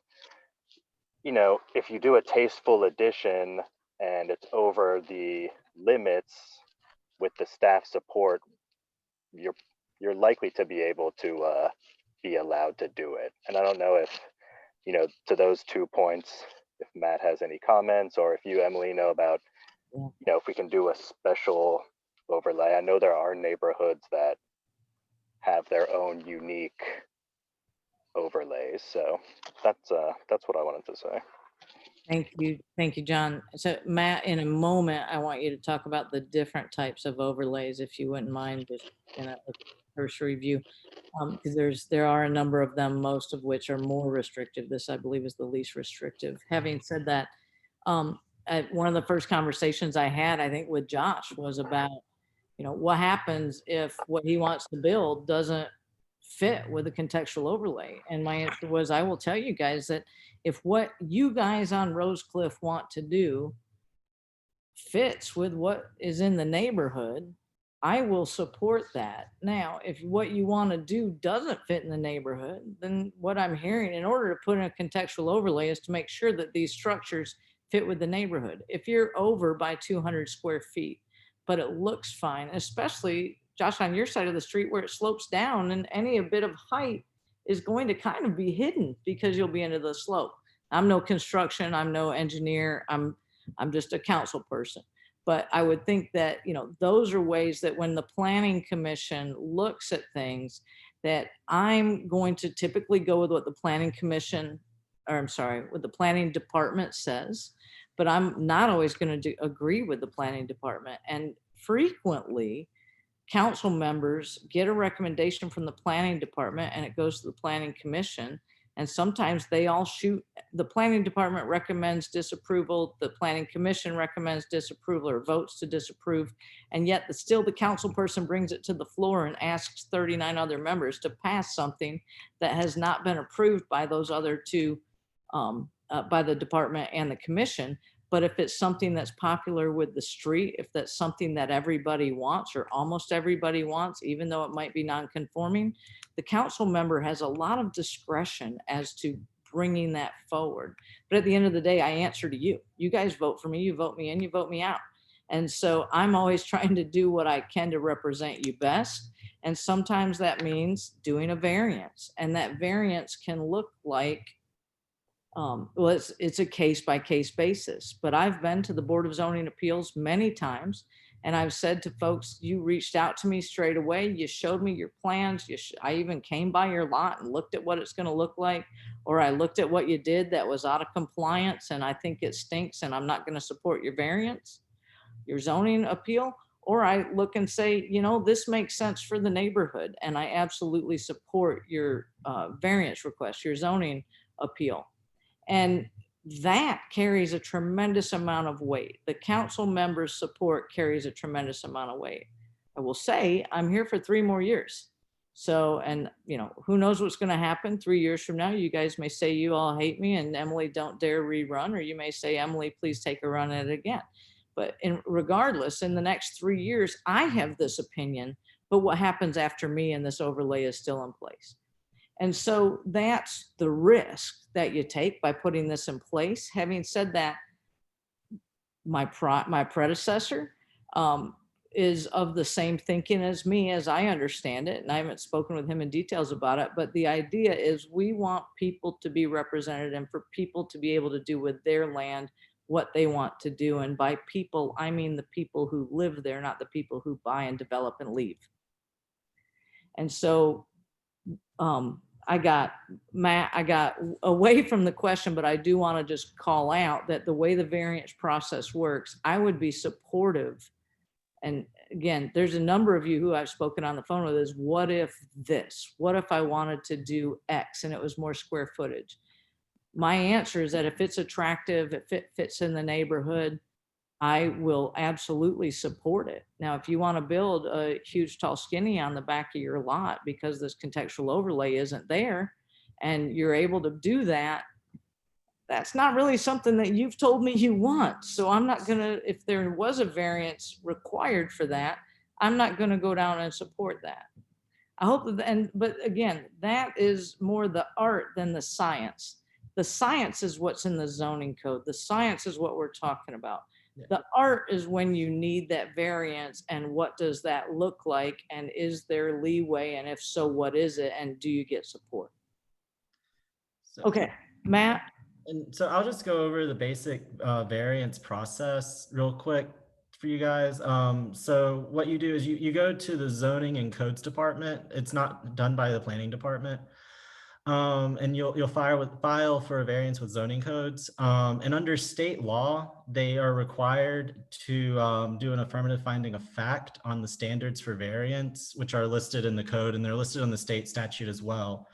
if you do a tasteful addition and it's over the limits with the staff support, you're likely to be able to be allowed to do it. And I don't know if to those 2 points, if Matt has any comments, or if you, Emily, know about, if we can do a special overlay. I know there are neighborhoods that have their own unique overlays. So that's what I wanted to say. Thank you, John. So Matt, in a moment, I want you to talk about the different types of overlays, if you wouldn't mind, just in a cursory view, because there are a number of them, most of which are more restrictive. This, I believe, is the least restrictive. Having said that, one of the first conversations I had, I think, with Josh was about, what happens if what he wants to build doesn't fit with a contextual overlay. And my answer was, I will tell you guys that if what you guys on Rosecliff want to do fits with what is in the neighborhood, I will support that. Now, if what you want to do doesn't fit in the neighborhood, then what I'm hearing, in order to put in a contextual overlay, is to make sure that these structures fit with the neighborhood. If you're over by 200 square feet, but it looks fine, especially Josh, on your side of the street where it slopes down, and any a bit of height is going to kind of be hidden because you'll be into the slope. I'm no construction, I'm no engineer, I'm just a council person. But I would think that, those are ways that when the planning commission looks at things, that I'm going to typically go with what the planning commission, or I'm sorry, what the planning department says, but I'm not always going to agree with the planning department. And frequently, council members get a recommendation from the planning department and it goes to the planning commission. And sometimes they all shoot, the planning department recommends disapproval, the planning commission recommends disapproval or votes to disapprove. And yet still the council person brings it to the floor and asks 39 other members to pass something that has not been approved by those other two, by the department and the commission. But if it's something that's popular with the street, if that's something that everybody wants or almost everybody wants, even though it might be non-conforming, the council member has a lot of discretion as to bringing that forward. But at the end of the day, I answer to you. You guys vote for me, you vote me in, you vote me out. And so I'm always trying to do what I can to represent you best. And sometimes that means doing a variance. And that variance can look like, well, it's a case-by-case basis, but I've been to the Board of Zoning Appeals many times, and I've said to folks, you reached out to me straight away, you showed me your plans, I even came by your lot and looked at what it's going to look like, or I looked at what you did that was out of compliance, and I think it stinks, and I'm not going to support your variance, your zoning appeal, or I look and say, this makes sense for the neighborhood, and I absolutely support your variance request, your zoning appeal. And that carries a tremendous amount of weight. The council members' support carries a tremendous amount of weight. I will say, I'm here for 3 more years. So, and who knows what's going to happen 3 years from now. You guys may say you all hate me and Emily, don't dare rerun, or you may say, Emily, please take a run at it again. But regardless, in the next 3 years, I have this opinion, but what happens after me and this overlay is still in place. And so that's the risk that you take by putting this in place. Having said that, my predecessor is of the same thinking as me, as I understand it. And I haven't spoken with him in details about it, but the idea is we want people to be represented and for people to be able to do with their land what they want to do. And by people, I mean the people who live there, not the people who buy and develop and leave. And so, I got away from the question, but I do want to just call out that the way the variance process works, I would be supportive. And again, there's a number of you who I've spoken on the phone with is, what if this? What if I wanted to do X and it was more square footage? My answer is that if it's attractive, if it fits in the neighborhood, I will absolutely support it. Now, if you want to build a huge, tall, skinny on the back of your lot because this contextual overlay isn't there and you're able to do that, that's not really something that you've told me you want. So I'm not going to, if there was a variance required for that, I'm not going to go down and support that. I hope that, but again, that is more the art than the science. The science is what's in the zoning code. The science is what we're talking about. The art is when you need that variance and what does that look like and is there leeway, and if so, what is it, and do you get support? Okay, Matt. And so I'll just go over the basic variance process real quick for you guys. So what you do is you go to the zoning and codes department. It's not done by the planning department. And you'll file for a variance with zoning codes. And under state law, they are required to do an affirmative finding of fact on the standards for variance, which are listed in the code, and they're listed on the state statute as well.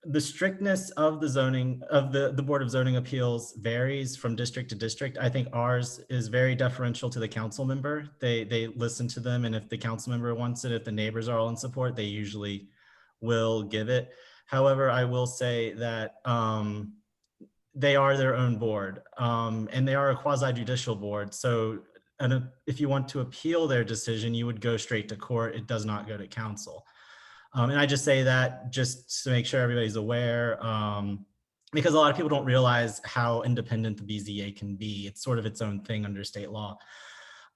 The strictness of the zoning of the Board of Zoning Appeals varies from district to district. I think ours is very deferential to the council member. They listen to them, and if the council member wants it, if the neighbors are all in support, they usually will give it. However, I will say that they are their own board, and they are a quasi-judicial board. So if you want to appeal their decision, you would go straight to court. It does not go to council. And I just say that just to make sure everybody's aware, because a lot of people don't realize how independent the BZA can be. It's sort of its own thing under state law.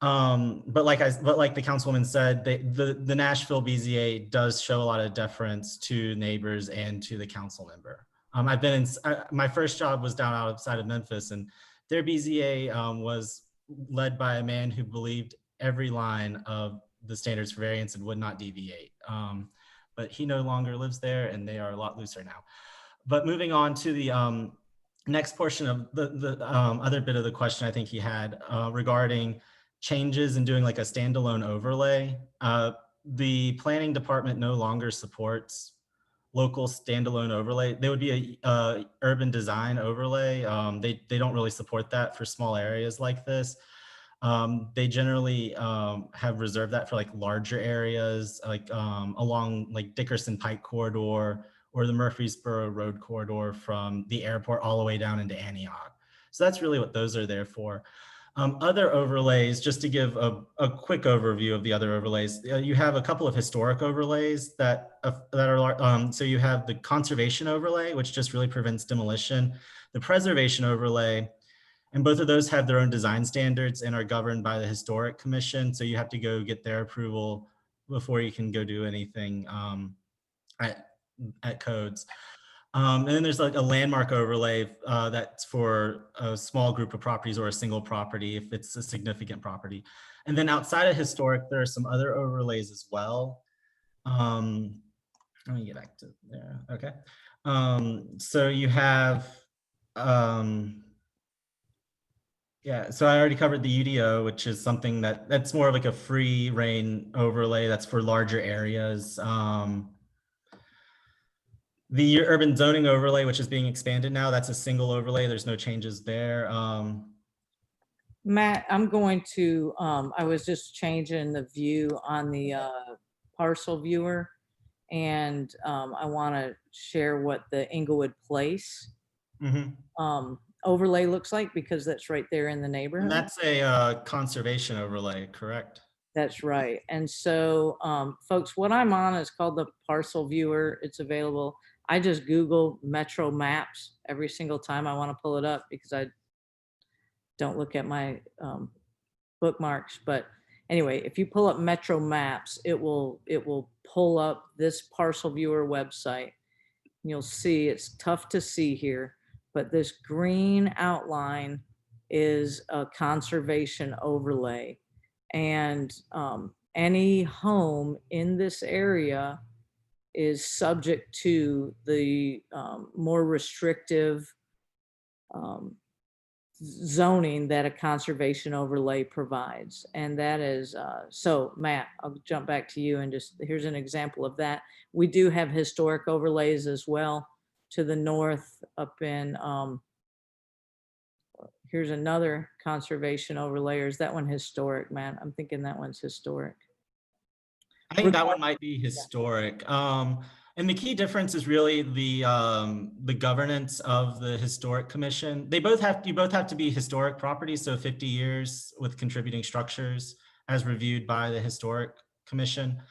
But like the councilwoman said, the Nashville BZA does show a lot of deference to neighbors and to the council member. I've been in, my first job was down outside of Memphis, and their BZA was led by a man who believed every line of the standards for variance and would not deviate. But he no longer lives there, and they are a lot looser now. But moving on to the next portion of the other bit of the question I think he had regarding changes and doing like a standalone overlay. The planning department no longer supports local standalone overlay. There would be a urban design overlay. They don't really support that for small areas like this. They generally have reserved that for like larger areas, like along like Dickerson Pike corridor or the Murfreesboro Road corridor from the airport all the way down into Antioch. So that's really what those are there for. Other overlays, just to give a quick overview of the other overlays, you have a couple of historic overlays that are, so you have the conservation overlay, which just really prevents demolition, the preservation overlay, and both of those have their own design standards and are governed by the Historic Commission. So you have to go get their approval before you can go do anything at codes. And then there's like a landmark overlay that's for a small group of properties or a single property if it's a significant property. And then outside of historic, there are some other overlays as well. Let me get back to there. Okay. So you have, yeah, so I already covered the UDO, which is something that's more of like a free reign overlay that's for larger areas. The urban zoning overlay, which is being expanded now, that's a single overlay. There's no changes there. Matt, I'm going to, I was just changing the view on the parcel viewer, and I want to share what the Inglewood Place overlay looks like, because that's right there in the neighborhood. And that's a conservation overlay, correct? That's right. And so, folks, what I'm on is called the Parcel Viewer. It's available. I just Google Metro Maps every single time I want to pull it up, because I don't look at my bookmarks. But anyway, if you pull up Metro Maps, it will pull up this Parcel Viewer website. You'll see it's tough to see here, but this green outline is a conservation overlay. And any home in this area is subject to the more restrictive zoning that a conservation overlay provides. And that is, so Matt, I'll jump back to you, and just here's an example of that. We do have historic overlays as well to the north up in, here's another conservation overlay. Or is that one historic, Matt? I'm thinking that one's historic. I think that one might be historic. And the key difference is really the governance of the Historic Commission. You both have to be historic properties, so 50 years with contributing structures as reviewed by the Historic Commission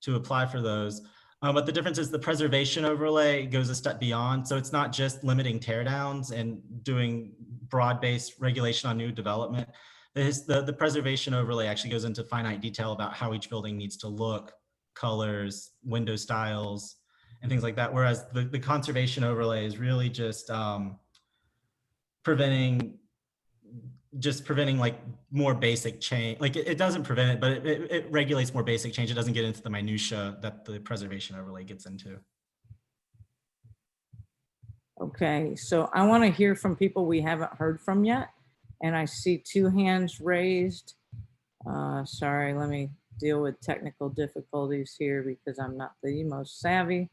to apply for those. But the difference is the preservation overlay goes a step beyond. So it's not just limiting teardowns and doing broad-based regulation on new development. The preservation overlay actually goes into finite detail about how each building needs to look, colors, window styles, and things like that. Whereas the conservation overlay is really just preventing just preventing like more basic change. Like it doesn't prevent it, but it regulates more basic change. It doesn't get into the minutia that the preservation overlay gets into. Okay, so I want to hear from people we haven't heard from yet. And I see 2 hands raised. Sorry, let me deal with technical difficulties here because I'm not the most savvy.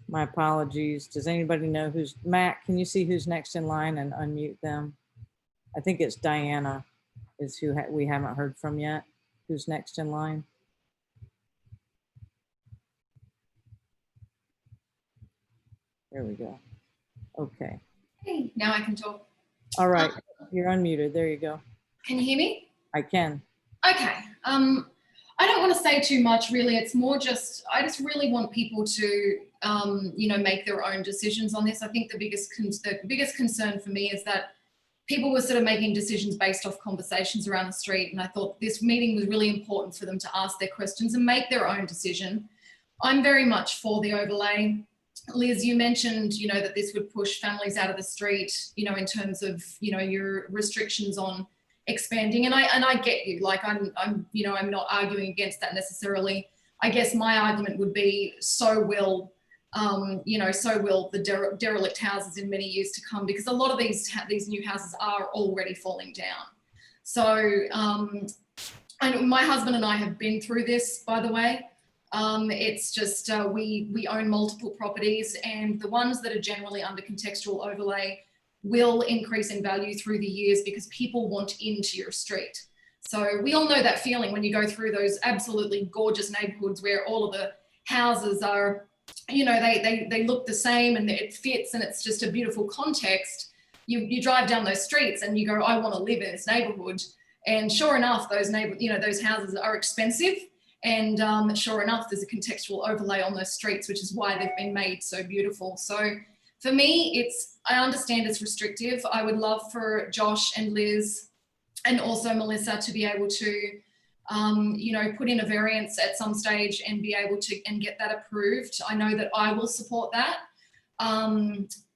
My apologies. Does anybody know who's, Matt, can you see who's next in line and unmute them? I think it's Diana is who we haven't heard from yet. Who's next in line? There we go. Okay. Hey, now I can talk. All right, you're unmuted. There you go. Can you hear me? I can. Okay. I don't want to say too much, really. It's more just, I just really want people to, you know, make their own decisions on this. I think the biggest concern for me is that people were sort of making decisions based off conversations around the street. And I thought this meeting was really important for them to ask their questions and make their own decision. I'm very much for the overlay. Liz, you mentioned, you know, that this would push families out of the street, you know, in terms of, you know, your restrictions on expanding. And I get you, like I'm, you know, I'm not arguing against that necessarily. I guess my argument would be so will, you know, so will the derelict houses in many years to come, because a lot of these new houses are already falling down. So I know my husband and I have been through this, by the way. It's just we own multiple properties, and the ones that are generally under contextual overlay will increase in value through the years because people want into your street. So we all know that feeling when you go through those absolutely gorgeous neighborhoods where all of the houses are, you know, they look the same and it fits and it's just a beautiful context. You drive down those streets and you go, I want to live in this neighborhood. And sure enough, those those houses are expensive. And sure enough, there's a contextual overlay on those streets, which is why they've been made so beautiful. So for me, I understand it's restrictive. I would love for Josh and Liz and also Melissa to be able to, you know, put in a variance at some stage and be able to and get that approved. I know that I will support that.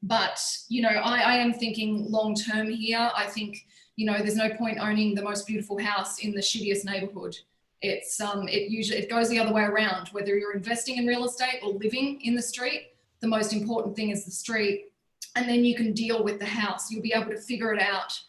But, you know, I am thinking long term here. I think, you know, there's no point owning the most beautiful house in the shittiest neighborhood. It goes the other way around. Whether you're investing in real estate or living in the street, the most important thing is the street, and then you can deal with the house. You'll be able to figure it out,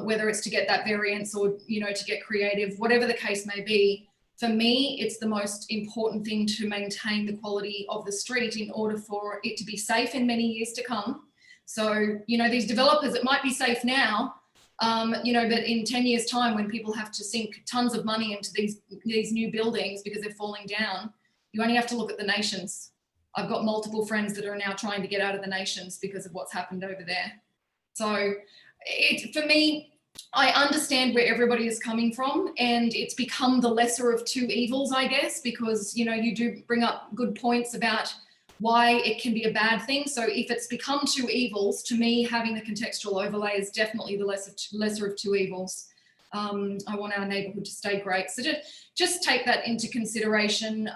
whether it's to get that variance or, you know, to get creative, whatever the case may be. For me, it's the most important thing to maintain the quality of the street in order for it to be safe in many years to come. So, you know, these developers, it might be safe now, you know, but in 10 years time, when people have to sink tons of money into these new buildings because they're falling down, you only have to look at the nations. I've got multiple friends that are now trying to get out of the nations because of what's happened over there. So for me, I understand where everybody is coming from, and it's become the lesser of two evils, I guess, because, you know, you do bring up good points about why it can be a bad thing. So if it's become two evils, to me, having the contextual overlay is definitely the lesser of two evils. I want our neighborhood to stay great. So just take that into consideration.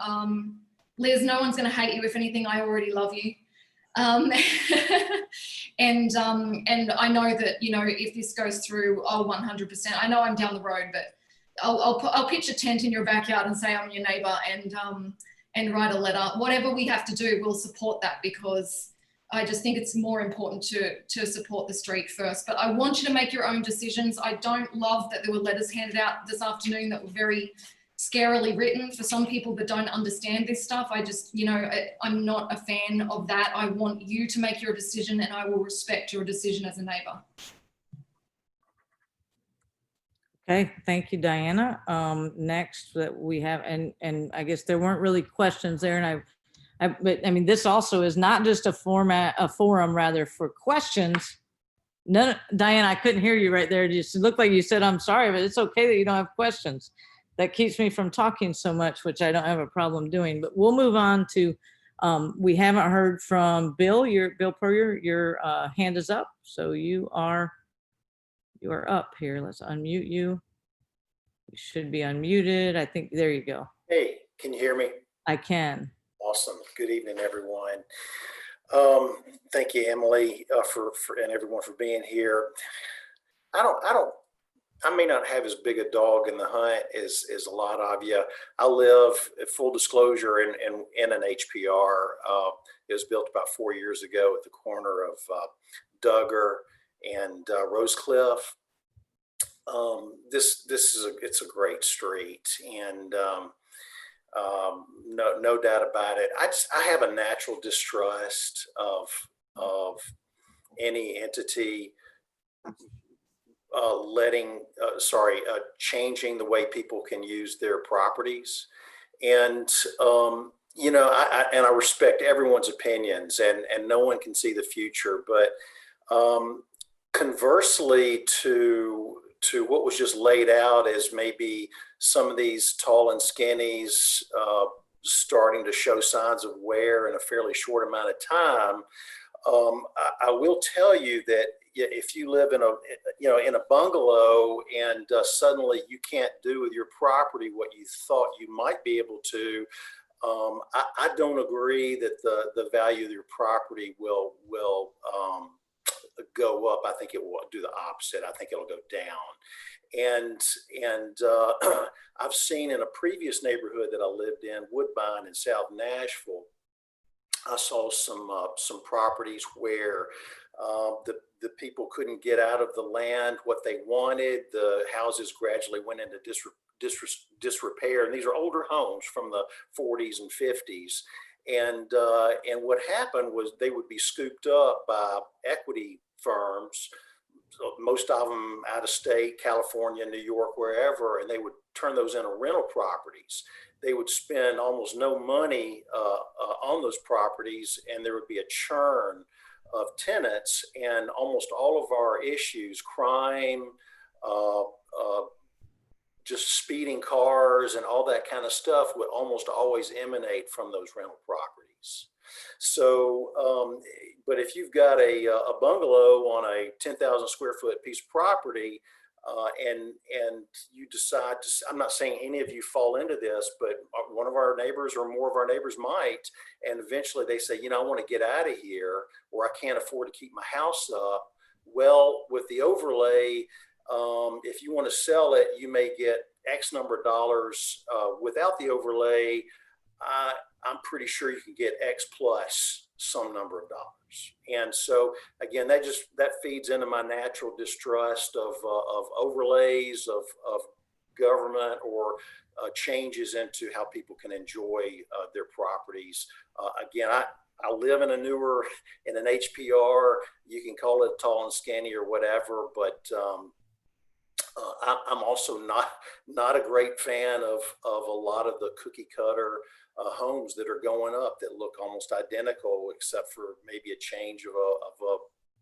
Liz, no one's going to hate you. If anything, I already love you. And I know that, you know, if this goes through, 100%, I know I'm down the road, but I'll pitch a tent in your backyard and say I'm your neighbor, and write a letter. Whatever we have to do, we'll support that, because I just think it's more important to support the street first. But I want you to make your own decisions. I don't love that there were letters handed out this afternoon that were very scarily written for some people that don't understand this stuff. I just, you know, I'm not a fan of that. I want you to make your decision, and I will respect your decision as a neighbor. Okay, thank you, Diana. Next that we have, and I guess there weren't really questions there, and but I mean, this also is not just a forum rather for questions. No, Diana, I couldn't hear you right there. It just looked like you said, I'm sorry, but it's okay that you don't have questions. That keeps me from talking so much, which I don't have a problem doing. But we'll move on to, we haven't heard from Bill. Bill Purrier, your hand is up. So you are up here. Let's unmute you. You should be unmuted. I think, there you go. Hey, can you hear me? I can. Awesome. Good evening, everyone. Thank you, Emily, for and everyone for being here. I may not have as big a dog in the hunt as a lot of you. I live, full disclosure, in an HPR. It was built about 4 years ago at the corner of Duggar and Rosecliff. It's a great street, and no doubt about it. I have a natural distrust of any entity changing the way people can use their properties. And you know, I respect everyone's opinions, and no one can see the future. But conversely to what was just laid out as maybe some of these tall and skinnies starting to show signs of wear in a fairly short amount of time, I will tell you that if you live in a bungalow and suddenly you can't do with your property what you thought you might be able to, I don't agree that the value of your property will go up. I think it will do the opposite. I think it'll go down. And I've seen in a previous neighborhood that I lived in, Woodbine in South Nashville, I saw some properties where the people couldn't get out of the land what they wanted. The houses gradually went into disrepair, and these are older homes from the 40s and 50s. And what happened was they would be scooped up by equity firms, most of them out of state, California, New York, wherever, and they would turn those into rental properties. They would spend almost no money on those properties, and there would be a churn of tenants, and almost all of our issues, crime, just speeding cars and all that kind of stuff, would almost always emanate from those rental properties. So, but if you've got a bungalow on a 10,000 square foot piece of property, and you decide to, I'm not saying any of you fall into this, but one of our neighbors or more of our neighbors might, and eventually they say, you know, I want to get out of here, or I can't afford to keep my house up. Well, with the overlay, if you want to sell it, you may get X number of dollars. Without the overlay, I'm pretty sure you can get X plus some number of dollars. And so again, that feeds into my natural distrust of overlays of government, or changes into how people can enjoy their properties. Again, I live in an HPR. You can call it tall and skinny or whatever, but I'm also not a great fan of a lot of the cookie cutter homes that are going up that look almost identical, except for maybe a change of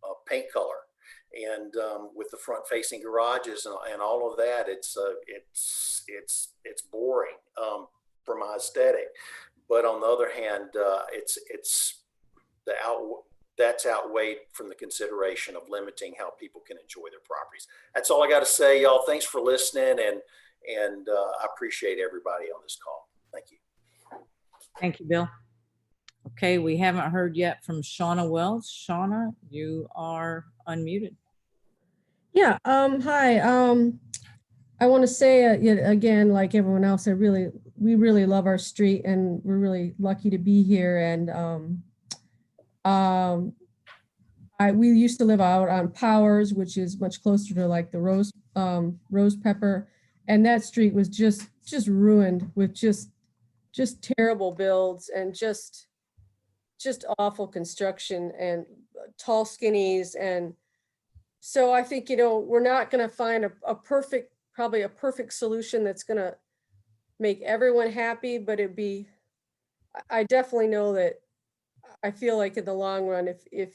a paint color. And with the front facing garages and all of that, it's boring for my aesthetic. But on the other hand, that's outweighed from the consideration of limiting how people can enjoy their properties. That's all I got to say, y'all. Thanks for listening, and I appreciate everybody on this call. Thank you. Thank you, Bill. Okay, we haven't heard yet from Shauna Wells. Shauna, you are unmuted. Yeah, hi. I want to say again, like everyone else, we really love our street, and we're really lucky to be here. And we used to live out on Powers, which is much closer to like the Rose Pepper, and that street was just ruined with just terrible builds and just awful construction and tall skinnies. And so I think, we're not going to find probably a perfect solution that's going to make everyone happy, but I definitely know that I feel like in the long run, if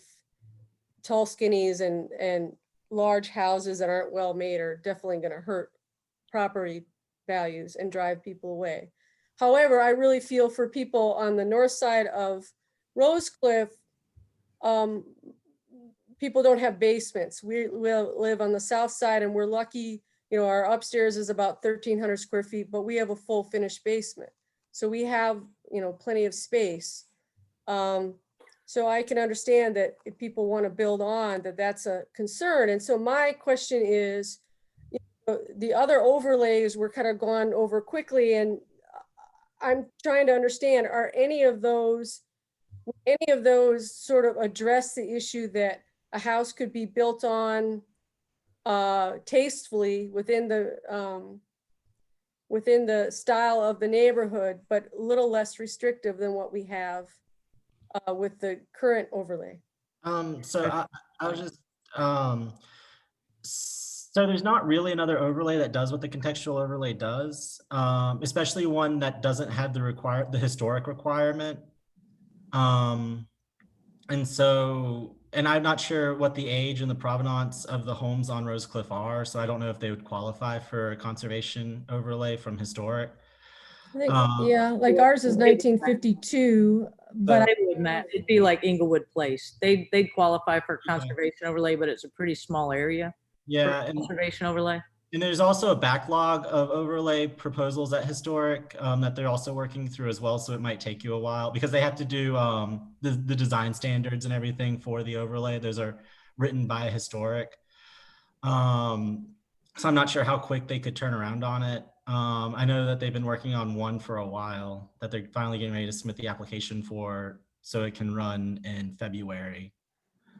tall skinnies and large houses that aren't well made are definitely going to hurt property values and drive people away. However, I really feel for people on the north side of Rosecliff. People don't have basements. We live on the south side, and we're lucky, our upstairs is about 1,300 square feet, but we have a full finished basement. So we have, plenty of space. So I can understand that if people want to build on, that that's a concern. And so my question is, you know, the other overlays were kind of gone over quickly, and I'm trying to understand, are any of those sort of address the issue that a house could be built on tastefully within the style of the neighborhood, but a little less restrictive than what we have with the current overlay? So I was just, so there's not really another overlay that does what the contextual overlay does, especially one that doesn't have the historic requirement. And I'm not sure what the age and the provenance of the homes on Rosecliff are, so I don't know if they would qualify for a conservation overlay from historic. I think, yeah, like ours is 1952, but They would, Matt. It'd be like Inglewood Place. They'd qualify for conservation overlay, but it's a pretty small area. Yeah, for conservation overlay. And there's also a backlog of overlay proposals at historic that they're also working through as well. So it might take you a while because they have to do the design standards and everything for the overlay. Those are written by historic. So I'm not sure how quick they could turn around on it. I know that they've been working on one for a while that they're finally getting ready to submit the application for, so it can run in February.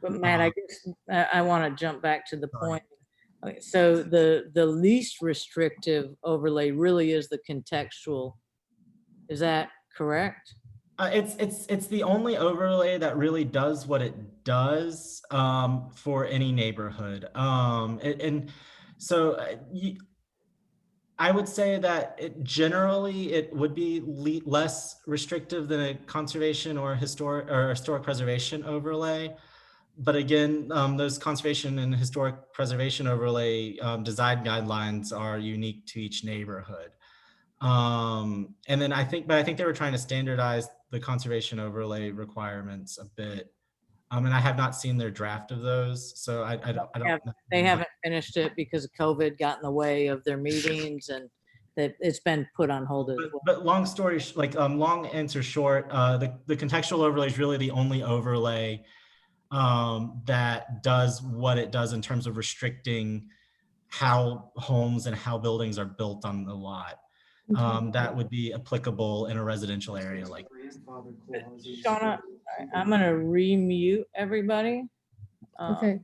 But Matt, I guess I want to jump back to the point. Okay, so the least restrictive overlay really is the contextual. Is that correct? It's the only overlay that really does what it does for any neighborhood. I would say that generally it would be less restrictive than a conservation or historic preservation overlay. But again, those conservation and historic preservation overlay design guidelines are unique to each neighborhood. And then I think they were trying to standardize the conservation overlay requirements a bit. And I have not seen their draft of those, so I don't know. They haven't finished it because of COVID got in the way of their meetings, and that it's been put on hold as well. But long story, long answer short, the contextual overlay is really the only overlay that does what it does in terms of restricting how homes and how buildings are built on the lot. That would be applicable in a residential area like this. Shauna, I'm going to remute everybody. Okay.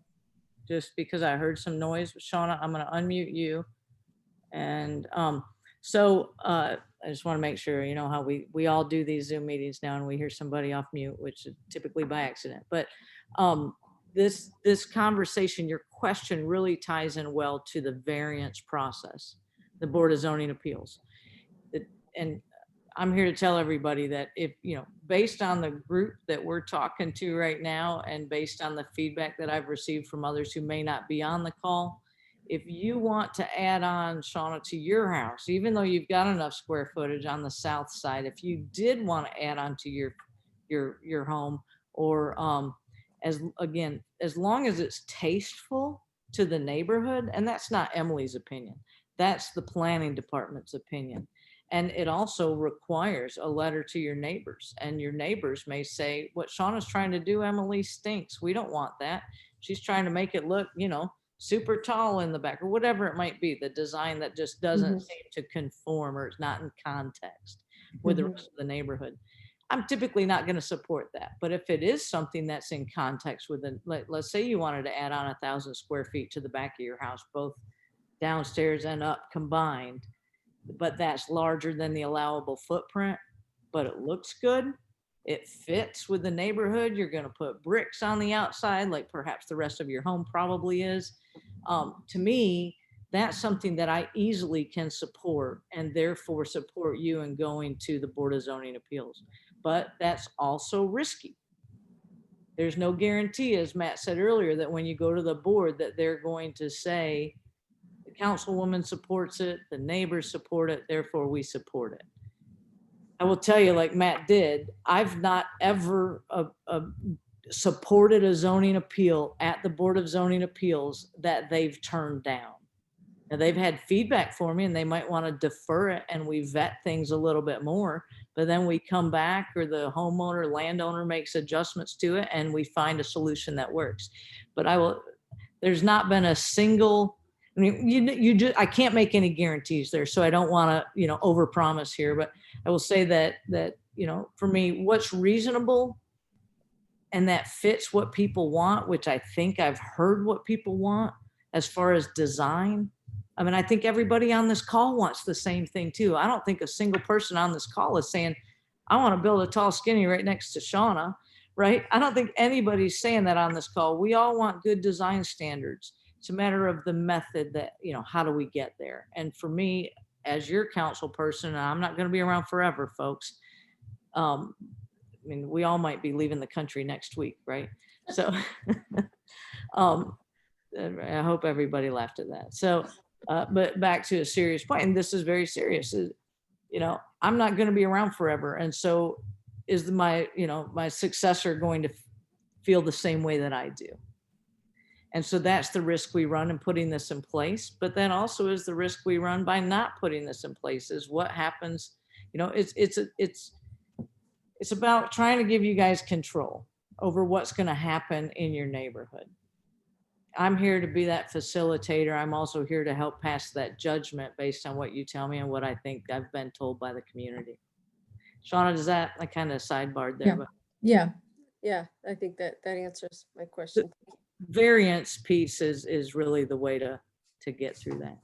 Just because I heard some noise. Shauna, I'm going to unmute you. And I just want to make sure, you know how we all do these Zoom meetings now and we hear somebody off mute, which is typically by accident. But this conversation, your question really ties in well to the variance process, the Board of Zoning Appeals. And I'm here to tell everybody that if, you know, based on the group that we're talking to right now and based on the feedback that I've received from others who may not be on the call, if you want to add on, Shauna, to your house, even though you've got enough square footage on the south side, if you did want to add on to your home, or as long as it's tasteful to the neighborhood, and that's not Emily's opinion, that's the planning department's opinion. And it also requires a letter to your neighbors, and your neighbors may say, what Shauna's trying to do, Emily, stinks. We don't want that. She's trying to make it look, you know, super tall in the back, or whatever it might be, the design that just doesn't seem to conform, or it's not in context with the rest of the neighborhood. I'm typically not going to support that. But if it is something that's in context with let's say you wanted to add on 1,000 square feet to the back of your house, both downstairs and up combined, but that's larger than the allowable footprint, but it looks good, it fits with the neighborhood, you're going to put bricks on the outside like perhaps the rest of your home probably is. To me, that's something that I easily can support, and therefore support you in going to the Board of Zoning Appeals. But that's also risky. There's no guarantee, as Matt said earlier, that when you go to the board that they're going to say, the councilwoman supports it, the neighbors support it, therefore we support it. I will tell you, like Matt did, I've not ever supported a zoning appeal at the Board of Zoning Appeals that they've turned down. Now, they've had feedback for me and they might want to defer it and we vet things a little bit more, but then we come back, or the homeowner, landowner makes adjustments to it, and we find a solution that works. But there's not been a single, I mean, I can't make any guarantees there, so I don't want to, overpromise here, but I will say that, for me, what's reasonable and that fits what people want, which I think I've heard what people want as far as design. I mean, I think everybody on this call wants the same thing too. I don't think a single person on this call is saying, I want to build a tall, skinny right next to Shauna, right? I don't think anybody's saying that on this call. We all want good design standards. It's a matter of the method that, how do we get there? And for me, as your council person, I'm not going to be around forever, folks. I mean, we all might be leaving the country next week, right? So I hope everybody laughed at that. So, but back to a serious point, and this is very serious, I'm not going to be around forever. And so is my successor going to feel the same way that I do? And so that's the risk we run in putting this in place. But then also is the risk we run by not putting this in place is what happens. It's about trying to give you guys control over what's going to happen in your neighborhood. I'm here to be that facilitator. I'm also here to help pass that judgment based on what you tell me and what I think I've been told by the community. Shauna, does that, I kind of sidebarred there? Yeah. But yeah. I think that answers my question. Variance piece is really the way to get through that.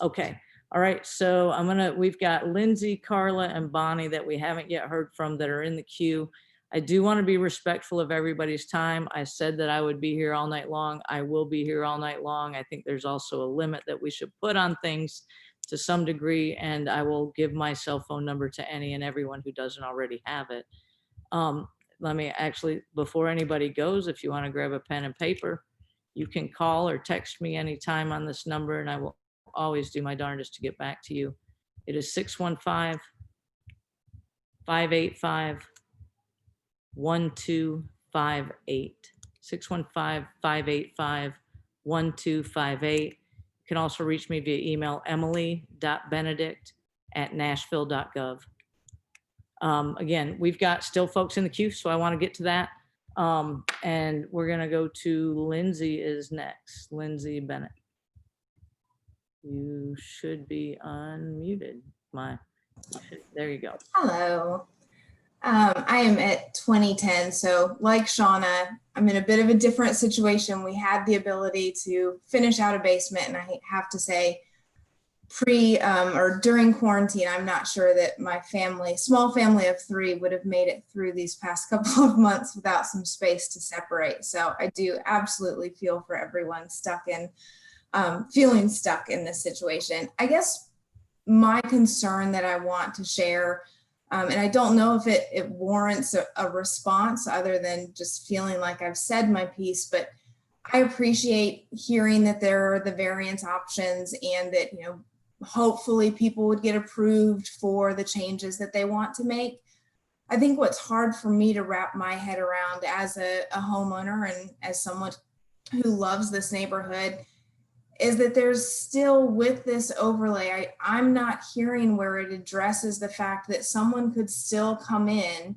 Okay. All right. So we've got Lindsay, Carla, and Bonnie that we haven't yet heard from that are in the queue. I do want to be respectful of everybody's time. I said that I would be here all night long. I will be here all night long. I think there's also a limit that we should put on things to some degree, and I will give my cell phone number to any and everyone who doesn't already have it. Let me actually, before anybody goes, if you want to grab a pen and paper, you can call or text me anytime on this number, and I will always do my darndest to get back to you. It is 615-585-1258. 615-585-1258. You can also reach me via email, emily.benedict@nashville.gov. Again, we've got still folks in the queue, so I want to get to that. And we're going to go to Lindsay is next. Lindsay Bennett. You should be unmuted. There you go. Hello. I am at 2010. So like Shauna, I'm in a bit of a different situation. We had the ability to finish out a basement, and I have to say or during quarantine, I'm not sure that my small family of 3 would have made it through these past couple of months without some space to separate. So I do absolutely feel for everyone feeling stuck in this situation. I guess my concern that I want to share, and I don't know if it warrants a response other than just feeling like I've said my piece, but I appreciate hearing that there are the variance options and that, hopefully people would get approved for the changes that they want to make. I think what's hard for me to wrap my head around as a homeowner and as someone who loves this neighborhood is that there's still, with this overlay, I'm not hearing where it addresses the fact that someone could still come in,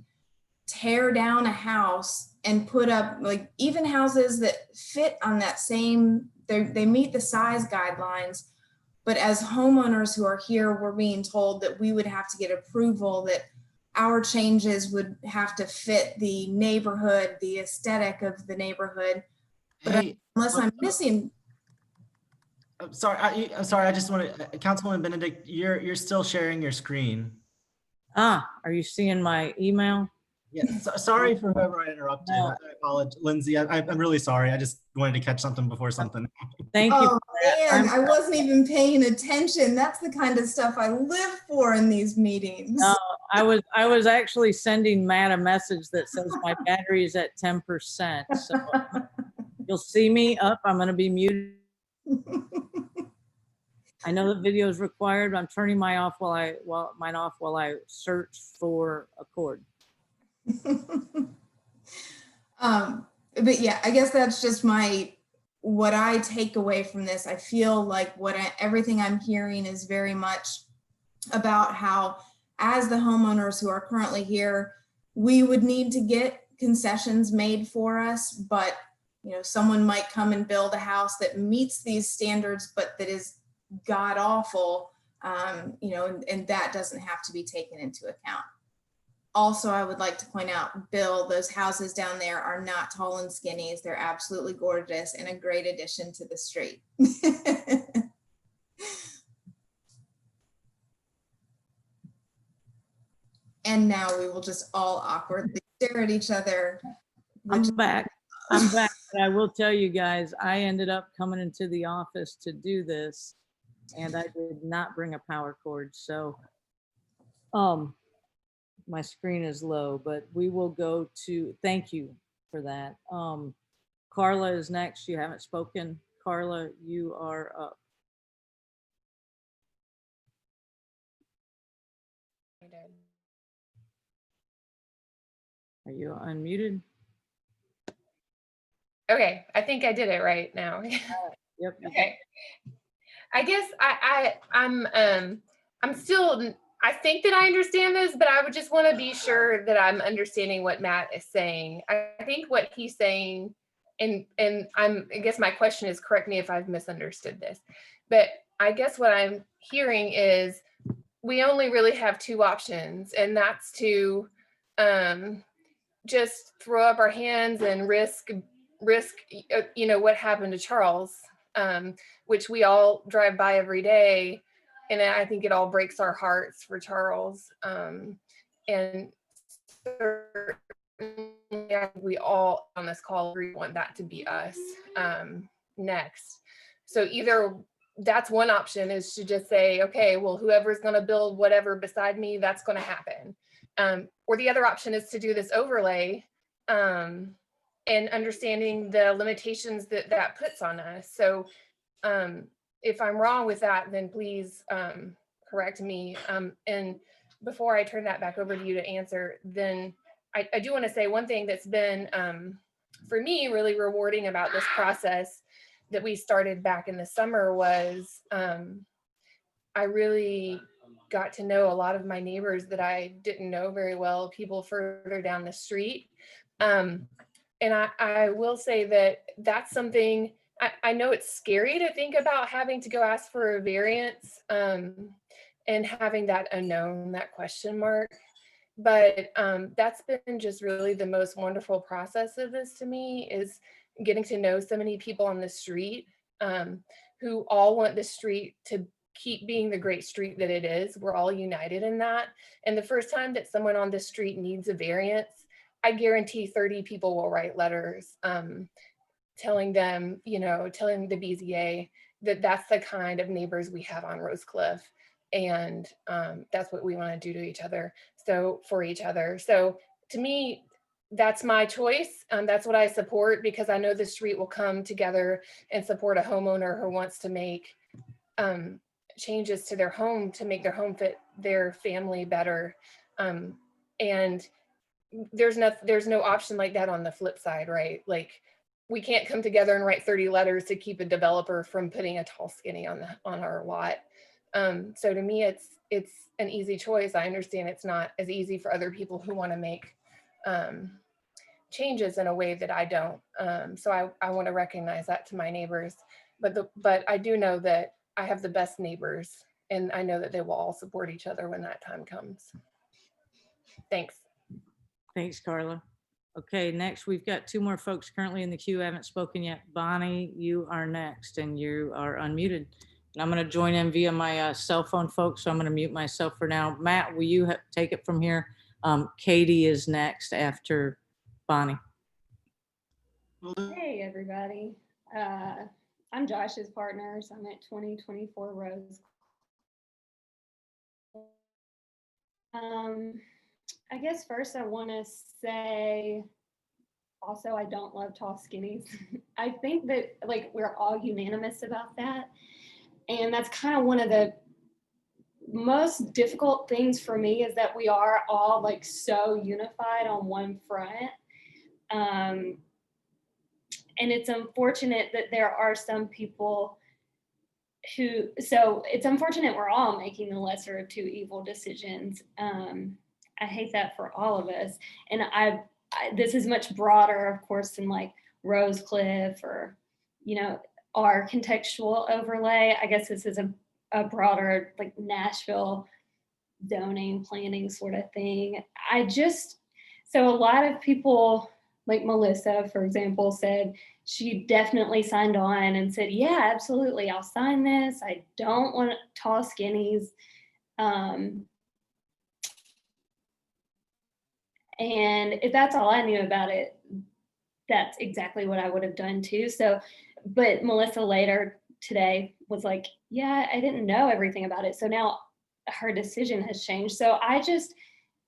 tear down a house and put up, like, even houses that fit on that same, they meet the size guidelines. But as homeowners who are here, we're being told that we would have to get approval, that our changes would have to fit the neighborhood, the aesthetic of the neighborhood. But unless I'm missing. I'm sorry. I just want to, Councilwoman Benedict, you're still sharing your screen. Are you seeing my email? Yes. Sorry for whoever I interrupted. No. I apologize, Lindsay. I'm really sorry. I just wanted to catch something before something. Thank you. Oh man, I wasn't even paying attention. That's the kind of stuff I live for in these meetings. No, I was actually sending Matt a message that says my battery is at 10%. So you'll see me up. I'm going to be muted. I know the video is required, but I'm turning mine off while I search for a cord. But yeah, I guess that's just what I take away from this. I feel like everything I'm hearing is very much about how as the homeowners who are currently here, we would need to get concessions made for us, but someone might come and build a house that meets these standards, but that is god awful, and that doesn't have to be taken into account. Also, I would like to point out, Bill, those houses down there are not tall and skinny. They're absolutely gorgeous and a great addition to the street. And now we will just all awkwardly stare at each other. I'm back. But I will tell you guys, I ended up coming into the office to do this, and I did not bring a power cord. So my screen is low, but we will go to, thank you for that. Carla is next. You haven't spoken. Carla, you are up. Are you unmuted? Okay, I think I did it right now. Yep. Okay. I guess I'm still, I think that I understand this, but I would just want to be sure that I'm understanding what Matt is saying. I think what he's saying, and I guess my question is, correct me if I've misunderstood this, but I guess what I'm hearing is we only really have two options, and that's to just throw up our hands and risk what happened to Charles, which we all drive by every day. And I think it all breaks our hearts for Charles. And we all on this call want that to be us next. So either that's one option, is to just say, okay, well, whoever's going to build whatever beside me, that's going to happen. Or the other option is to do this overlay and understanding the limitations that puts on us. So if I'm wrong with that, then please correct me. And before I turn that back over to you to answer, then I do want to say one thing that's been, for me, really rewarding about this process that we started back in the summer was I really got to know a lot of my neighbors that I didn't know very well, people further down the street. And I will say that that's something, I know it's scary to think about having to go ask for a variance and having that unknown, that question mark. But that's been just really the most wonderful process of this to me, is getting to know so many people on the street who all want the street to keep being the great street that it is. We're all united in that. And the first time that someone on the street needs a variance, I guarantee 30 people will write letters telling them, telling the BZA that that's the kind of neighbors we have on Rosecliff. And that's what we want to do to each other. So for each other. So to me, that's my choice. That's what I support, because I know the street will come together and support a homeowner who wants to make changes to their home to make their home fit their family better. And there's no option like that on the flip side, right? Like, we can't come together and write 30 letters to keep a developer from putting a tall skinny on our lot. So to me, it's an easy choice. I understand it's not as easy for other people who want to make changes in a way that I don't. So I want to recognize that to my neighbors, but I do know that I have the best neighbors, and I know that they will all support each other when that time comes. Thanks. Thanks, Carla. Okay, next we've got two more folks currently in the queue. I haven't spoken yet. Bonnie, you are next, and you are unmuted. And I'm going to join in via my cell phone, folks. So I'm going to mute myself for now. Matt, will you take it from here? Katie is next after Bonnie. Hey, everybody. I'm Josh's partner, so I'm at 2024 Rose. I guess first I want to say, also, I don't love tall skinnies. I think that we're all unanimous about that. And that's kind of one of the most difficult things for me, is that we are all so unified on one front. And it's unfortunate that there are some people so it's unfortunate we're all making the lesser of two evil decisions. I hate that for all of us. And this is much broader, of course, than like Rosecliff or, our contextual overlay. I guess this is a broader like Nashville zoning planning sort of thing. So a lot of people, like Melissa, for example, said she definitely signed on and said, yeah, absolutely, I'll sign this. I don't want tall skinnies. And if that's all I knew about it, that's exactly what I would have done too. So, but Melissa later today was like, yeah, I didn't know everything about it. So now her decision has changed. So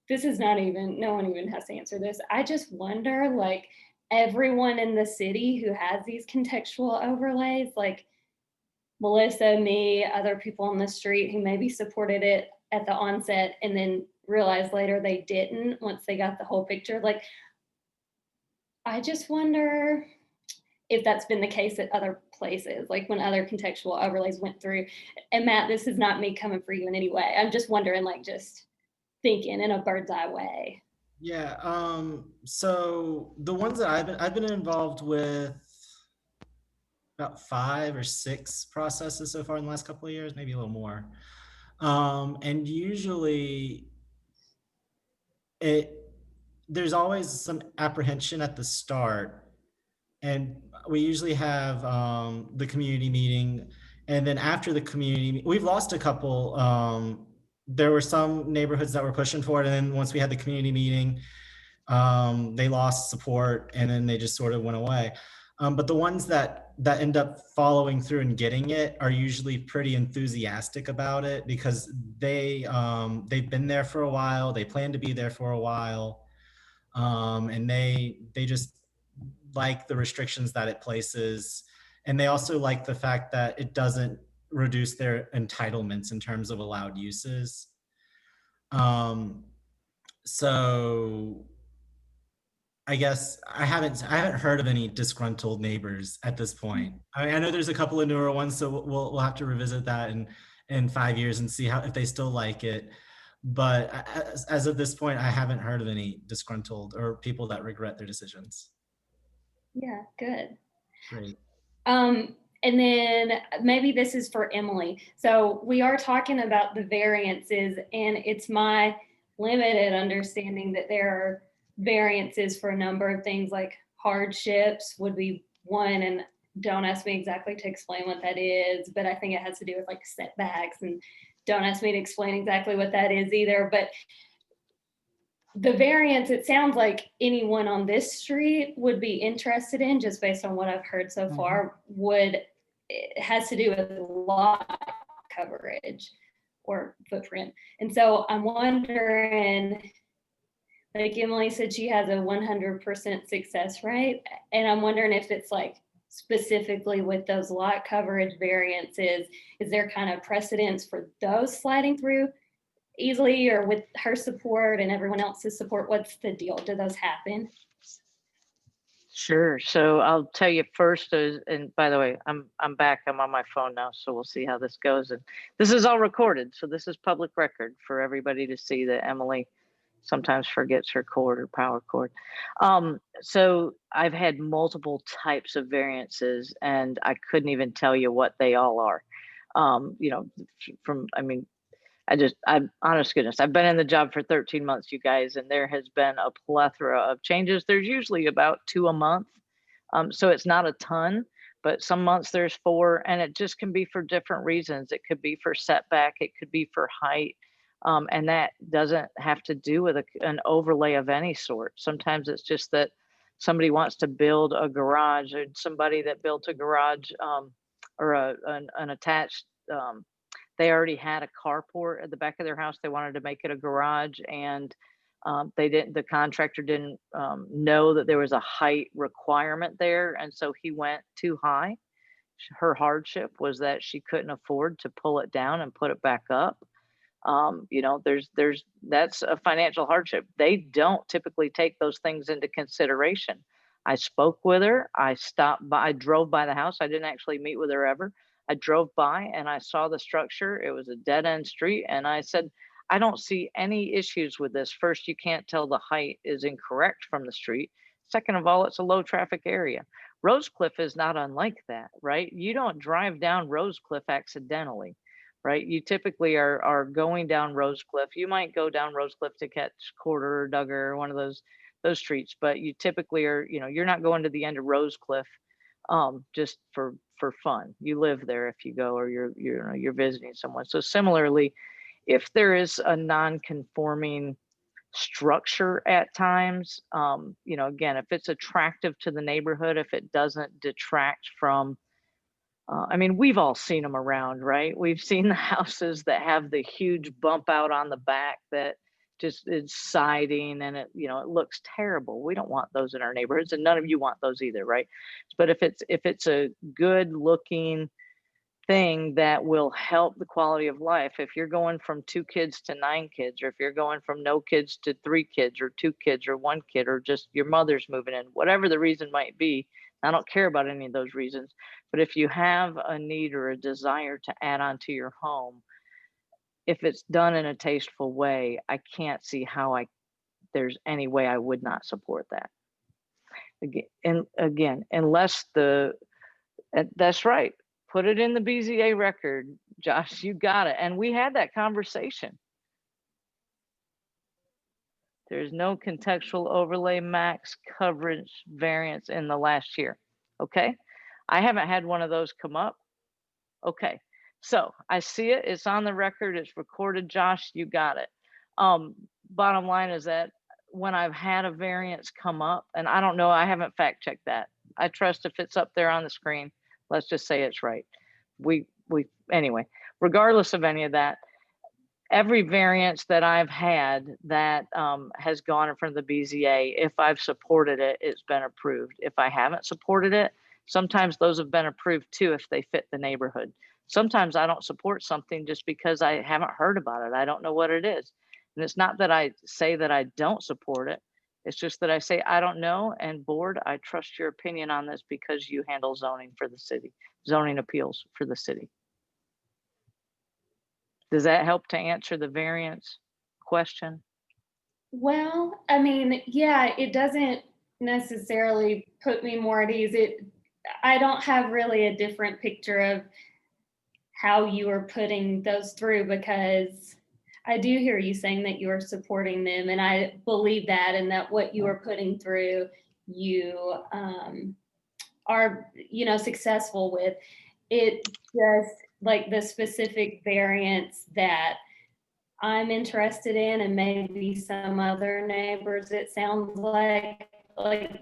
this is not even, no one even has to answer this. I just wonder, like, everyone in the city who has these contextual overlays, like Melissa, me, other people on the street who maybe supported it at the onset and then realized later they didn't once they got the whole picture. Like, I just wonder if that's been the case at other places, like when other contextual overlays went through. And Matt, this is not me coming for you in any way. I'm just wondering, like, just thinking in a bird's eye way. Yeah. So the ones that I've been involved with about 5 or 6 processes so far in the last couple of years, maybe a little more. And usually there's always some apprehension at the start, and we usually have the community meeting, and then after the community, we've lost a couple. There were some neighborhoods that were pushing for it, and then once we had the community meeting, they lost support, and then they just sort of went away. But the ones that end up following through and getting it are usually pretty enthusiastic about it because they've been there for a while, they plan to be there for a while, and they just like the restrictions that it places, and they also like the fact that it doesn't reduce their entitlements in terms of allowed uses. So I guess I haven't heard of any disgruntled neighbors at this point. I mean, I know there's a couple of newer ones, so we'll have to revisit that in 5 years and see if they still like it. But as of this point, I haven't heard of any disgruntled or people that regret their decisions. Yeah, good. Great. And then maybe this is for Emily. So we are talking about the variances, and it's my limited understanding that there are variances for a number of things, like hardships would be one, and don't ask me exactly to explain what that is, but I think it has to do with like setbacks, and don't ask me to explain exactly what that is either. But the variance, it sounds like anyone on this street would be interested in, just based on what I've heard so far, it has to do with lot coverage or footprint. And so I'm wondering, like Emily said, she has a 100% success rate. And I'm wondering if it's like specifically with those lot coverage variances, is there kind of precedence for those sliding through easily, or with her support and everyone else's support? What's the deal? Do those happen? Sure. So I'll tell you first, and by the way, I'm back. I'm on my phone now, so we'll see how this goes. And this is all recorded, so this is public record for everybody to see that Emily sometimes forgets her cord or power cord. So I've had multiple types of variances, and I couldn't even tell you what they all are. I'm honest goodness, I've been in the job for 13 months, you guys, and there has been a plethora of changes. There's usually about 2 a month. So it's not a ton, but some months there's 4, and it just can be for different reasons. It could be for setback, it could be for height. And that doesn't have to do with an overlay of any sort. Sometimes it's just that somebody wants to build a garage, or somebody that built a garage or an attached, they already had a carport at the back of their house. They wanted to make it a garage, and the contractor didn't know that there was a height requirement there. And so he went too high. Her hardship was that she couldn't afford to pull it down and put it back up. That's a financial hardship. They don't typically take those things into consideration. I spoke with her. I drove by the house. I didn't actually meet with her ever. I drove by and I saw the structure. It was a dead end street. And I said, I don't see any issues with this. First, you can't tell the height is incorrect from the street. Second of all, it's a low traffic area. Rosecliff is not unlike that, right? You don't drive down Rosecliff accidentally, right? You typically are going down Rosecliff. You might go down Rosecliff to catch Quarter or Duggar or one of those streets, but you typically are, you're not going to the end of Rosecliff just for fun. You live there if you go, or you're visiting someone. So similarly, if there is a non-conforming structure at times, again, if it's attractive to the neighborhood, if it doesn't detract from, I mean, we've all seen them around, right? We've seen the houses that have the huge bump out on the back that just is siding, and it looks terrible. We don't want those in our neighborhoods, and none of you want those either, right? But if it's a good looking thing that will help the quality of life, if you're going from 2 kids to 9 kids, or if you're going from no kids to 3 kids or 2 kids or 1 kid, or just your mother's moving in, whatever the reason might be, I don't care about any of those reasons, but if you have a need or a desire to add on to your home, if it's done in a tasteful way, I can't see how there's any way I would not support that. Again, unless that's right. Put it in the BZA record, Josh, you got it. And we had that conversation. There's no contextual overlay max coverage variance in the last year. Okay. I haven't had one of those come up. Okay. So I see it. It's on the record. It's recorded. Josh, you got it. Bottom line is that when I've had a variance come up, and I don't know, I haven't fact checked that. I trust if it's up there on the screen, let's just say it's right. Anyway, regardless of any of that, every variance that I've had that has gone in front of the BZA, if I've supported it, it's been approved. If I haven't supported it, sometimes those have been approved too if they fit the neighborhood. Sometimes I don't support something just because I haven't heard about it. I don't know what it is. And it's not that I say that I don't support it. It's just that I say, I don't know. And board, I trust your opinion on this because you handle zoning for the city, zoning appeals for the city. Does that help to answer the variance question? Well, I mean, yeah, it doesn't necessarily put me more at ease. I don't have really a different picture of how you are putting those through, because I do hear you saying that you are supporting them, and I believe that, and that what you are putting through, you are, successful with. It just, like, the specific variance that I'm interested in, and maybe some other neighbors, it sounds like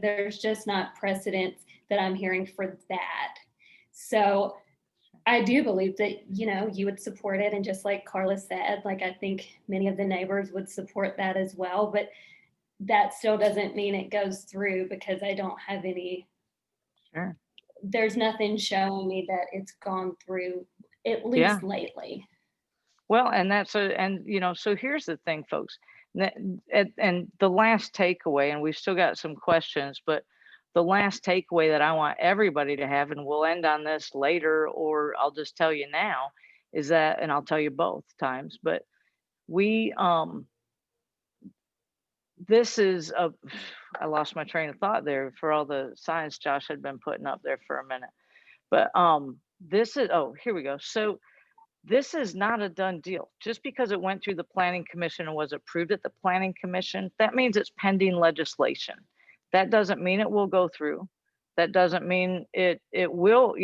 there's just not precedence that I'm hearing for that. So I do believe that, you would support it. And just like Carla said, I think many of the neighbors would support that as well, but that still doesn't mean it goes through, because I don't have any, sure. There's nothing showing me that it's gone through, at least lately. Well, and so here's the thing, folks, and the last takeaway, and we've still got some questions, but the last takeaway that I want everybody to have, and we'll end on this later, or I'll just tell you now, is that, and I'll tell you both times, but this is I lost my train of thought there for all the signs Josh had been putting up there for a minute, but this is, here we go. So this is not a done deal. Just because it went through the Planning Commission and was approved at the Planning Commission, that means it's pending legislation. That doesn't mean it will go through. That doesn't mean it will,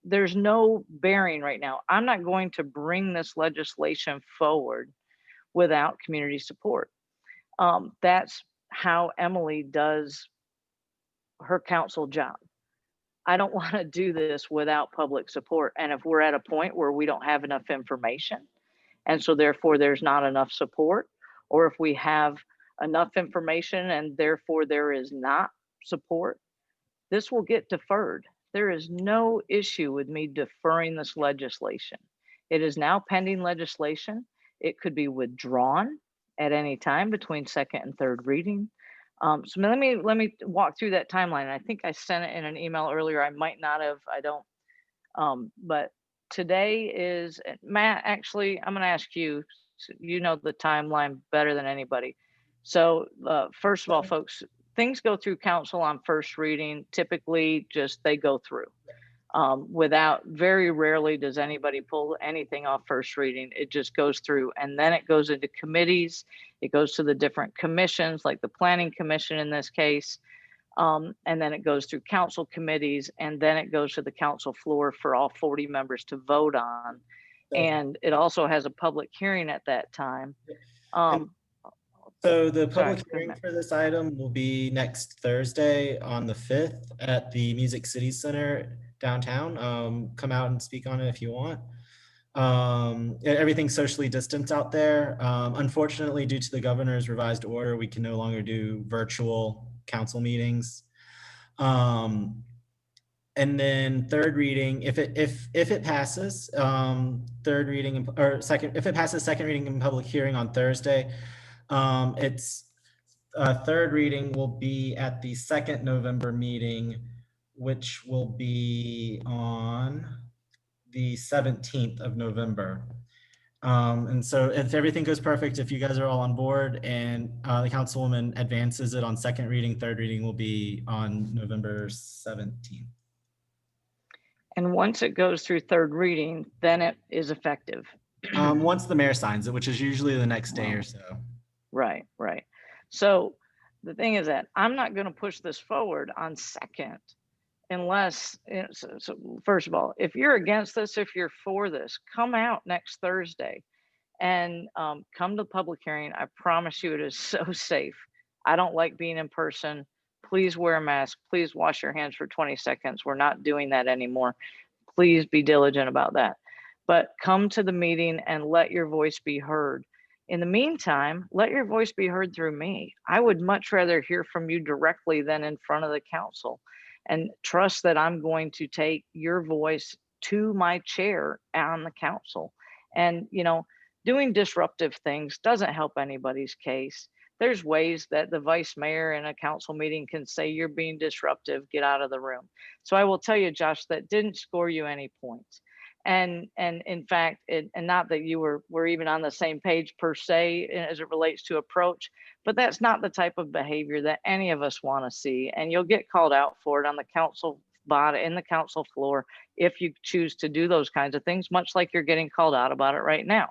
there's no bearing right now. I'm not going to bring this legislation forward without community support. That's how Emily does her council job. I don't want to do this without public support. And if we're at a point where we don't have enough information, and so therefore there's not enough support, or if we have enough information and therefore there is not support, this will get deferred. There is no issue with me deferring this legislation. It is now pending legislation. It could be withdrawn at any time between second and third reading. So let me walk through that timeline. I think I sent it in an email earlier. I might not have, I don't But today is, Matt, actually, I'm going to ask you, you know the timeline better than anybody. So first of all, folks, things go through council on first reading. Typically, just they go through. Without, very rarely does anybody pull anything off first reading. It just goes through, and then it goes into committees. It goes to the different commissions, like the planning commission in this case. And then it goes through council committees, and then it goes to the council floor for all 40 members to vote on. And it also has a public hearing at that time. So the public hearing for this item will be next Thursday on the 5th at the Music City Center downtown. Come out and speak on it if you want. Everything's socially distanced out there. Unfortunately, due to the governor's revised order, we can no longer do virtual council meetings. And then third reading, if it passes, third reading or second, if it passes second reading and public hearing on Thursday, its third reading will be at the second November meeting, which will be on the 17th of November. And so if everything goes perfect, if you guys are all on board and the councilwoman advances it on second reading, third reading will be on November 17th. And once it goes through third reading, then it is effective. Once the mayor signs it, which is usually the next day or so. Right, right. So the thing is that I'm not going to push this forward on second unless, so first of all, if you're against this, if you're for this, come out next Thursday and come to the public hearing. I promise you it is so safe. I don't like being in person. Please wear a mask. Please wash your hands for 20 seconds. We're not doing that anymore. Please be diligent about that. But come to the meeting and let your voice be heard. In the meantime, let your voice be heard through me. I would much rather hear from you directly than in front of the council. And trust that I'm going to take your voice to my chair on the council. And, you know, doing disruptive things doesn't help anybody's case. There's ways that the vice mayor in a council meeting can say you're being disruptive, get out of the room. So I will tell you, Josh, that didn't score you any points. And in fact, and not that you were even on the same page per se as it relates to approach, but that's not the type of behavior that any of us want to see. And you'll get called out for it on the council body, in the council floor, if you choose to do those kinds of things, much like you're getting called out about it right now.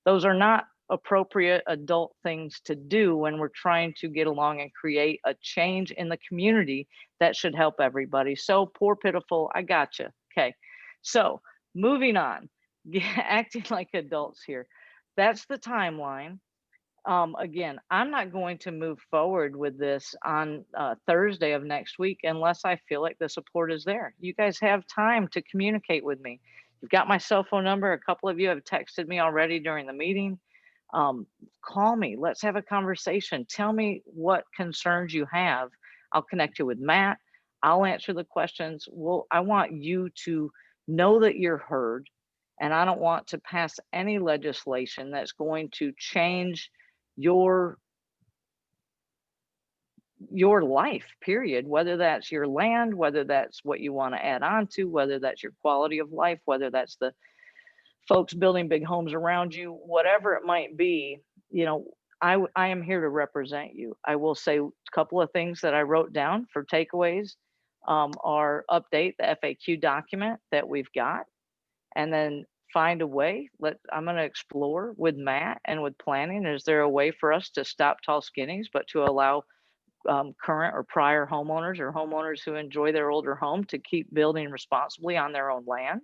Those are not appropriate adult things to do when we're trying to get along and create a change in the community that should help everybody. So poor, pitiful, I gotcha. Okay, so moving on, acting like adults here. That's the timeline. Again, I'm not going to move forward with this on Thursday of next week unless I feel like the support is there. You guys have time to communicate with me. You've got my cell phone number. A couple of you have texted me already during the meeting. Call me. Let's have a conversation. Tell me what concerns you have. I'll connect you with Matt. I'll answer the questions. Well, I want you to know that you're heard, and I don't want to pass any legislation that's going to change your life, period, whether that's your land, whether that's what you want to add on to, whether that's your quality of life, whether that's the folks building big homes around you, whatever it might be. You know, I am here to represent you. I will say a couple of things that I wrote down for takeaways are update the FAQ document that we've got, and then find a way. I'm going to explore with Matt and with planning. Is there a way for us to stop tall skinnies, but to allow current or prior homeowners or homeowners who enjoy their older home to keep building responsibly on their own land?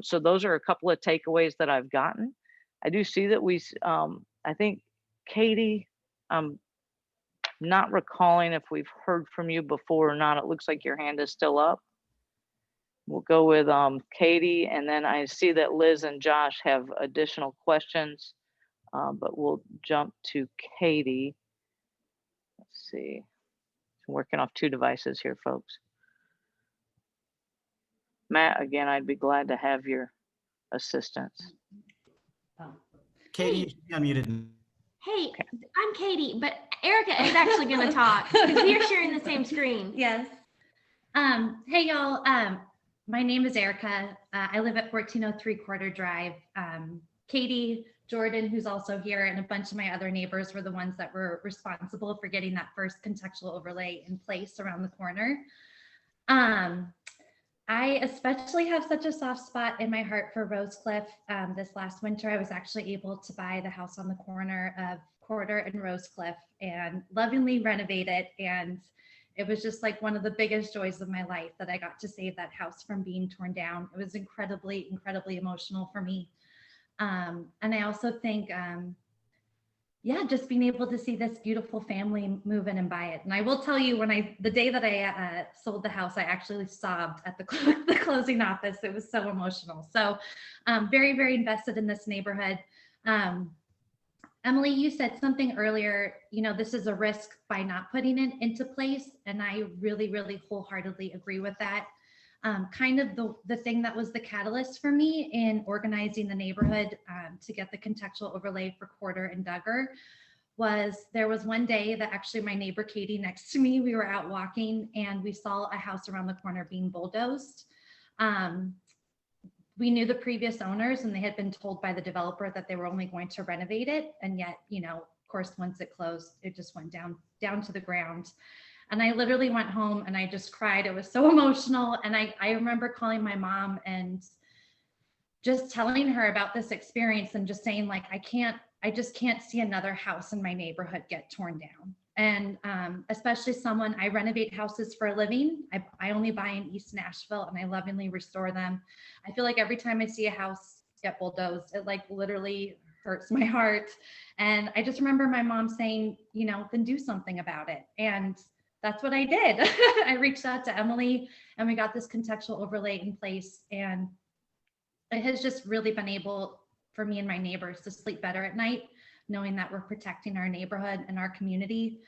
So those are a couple of takeaways that I've gotten. I do see that I think Katie, I'm not recalling if we've heard from you before or not. It looks like your hand is still up. We'll go with Katie, and then I see that Liz and Josh have additional questions, but we'll jump to Katie. Let's see. I'm working off two devices here, folks. Matt, again, I'd be glad to have your assistance. Katie, I'm muted. Hey, okay. I'm Katie, but Erica is actually going to talk because we are sharing the same screen. Yes. Hey, y'all. My name is Erica. I live at 1403 Quarter Drive. Katie, Jordan, who's also here, and a bunch of my other neighbors were the ones that were responsible for getting that first contextual overlay in place around the corner. I especially have such a soft spot in my heart for Rosecliff. This last winter, I was actually able to buy the house on the corner of Quarter and Rosecliff and lovingly renovate it. And it was just like one of the biggest joys of my life that I got to save that house from being torn down. It was incredibly, incredibly emotional for me. And I also think, yeah, just being able to see this beautiful family move in and buy it. And I will tell you, the day that I sold the house, I actually sobbed at the closing office. It was so emotional. So very, very invested in this neighborhood. Emily, you said something earlier, this is a risk by not putting it into place. And I really, really wholeheartedly agree with that. Kind of the thing that was the catalyst for me in organizing the neighborhood to get the contextual overlay for Quarter and Duggar was there was one day that actually my neighbor Katie next to me, we were out walking and we saw a house around the corner being bulldozed. We knew the previous owners and they had been told by the developer that they were only going to renovate it. And yet, of course, once it closed, it just went down to the ground. And I literally went home and I just cried. It was so emotional. And I remember calling my mom and just telling her about this experience and just saying like, I just can't see another house in my neighborhood get torn down. And especially I renovate houses for a living. I only buy in East Nashville and I lovingly restore them. I feel like every time I see a house get bulldozed, it like literally hurts my heart. And I just remember my mom saying, then do something about it. And that's what I did. I reached out to Emily and we got this contextual overlay in place. And it has just really been able for me and my neighbors to sleep better at night, knowing that we're protecting our neighborhood and our community.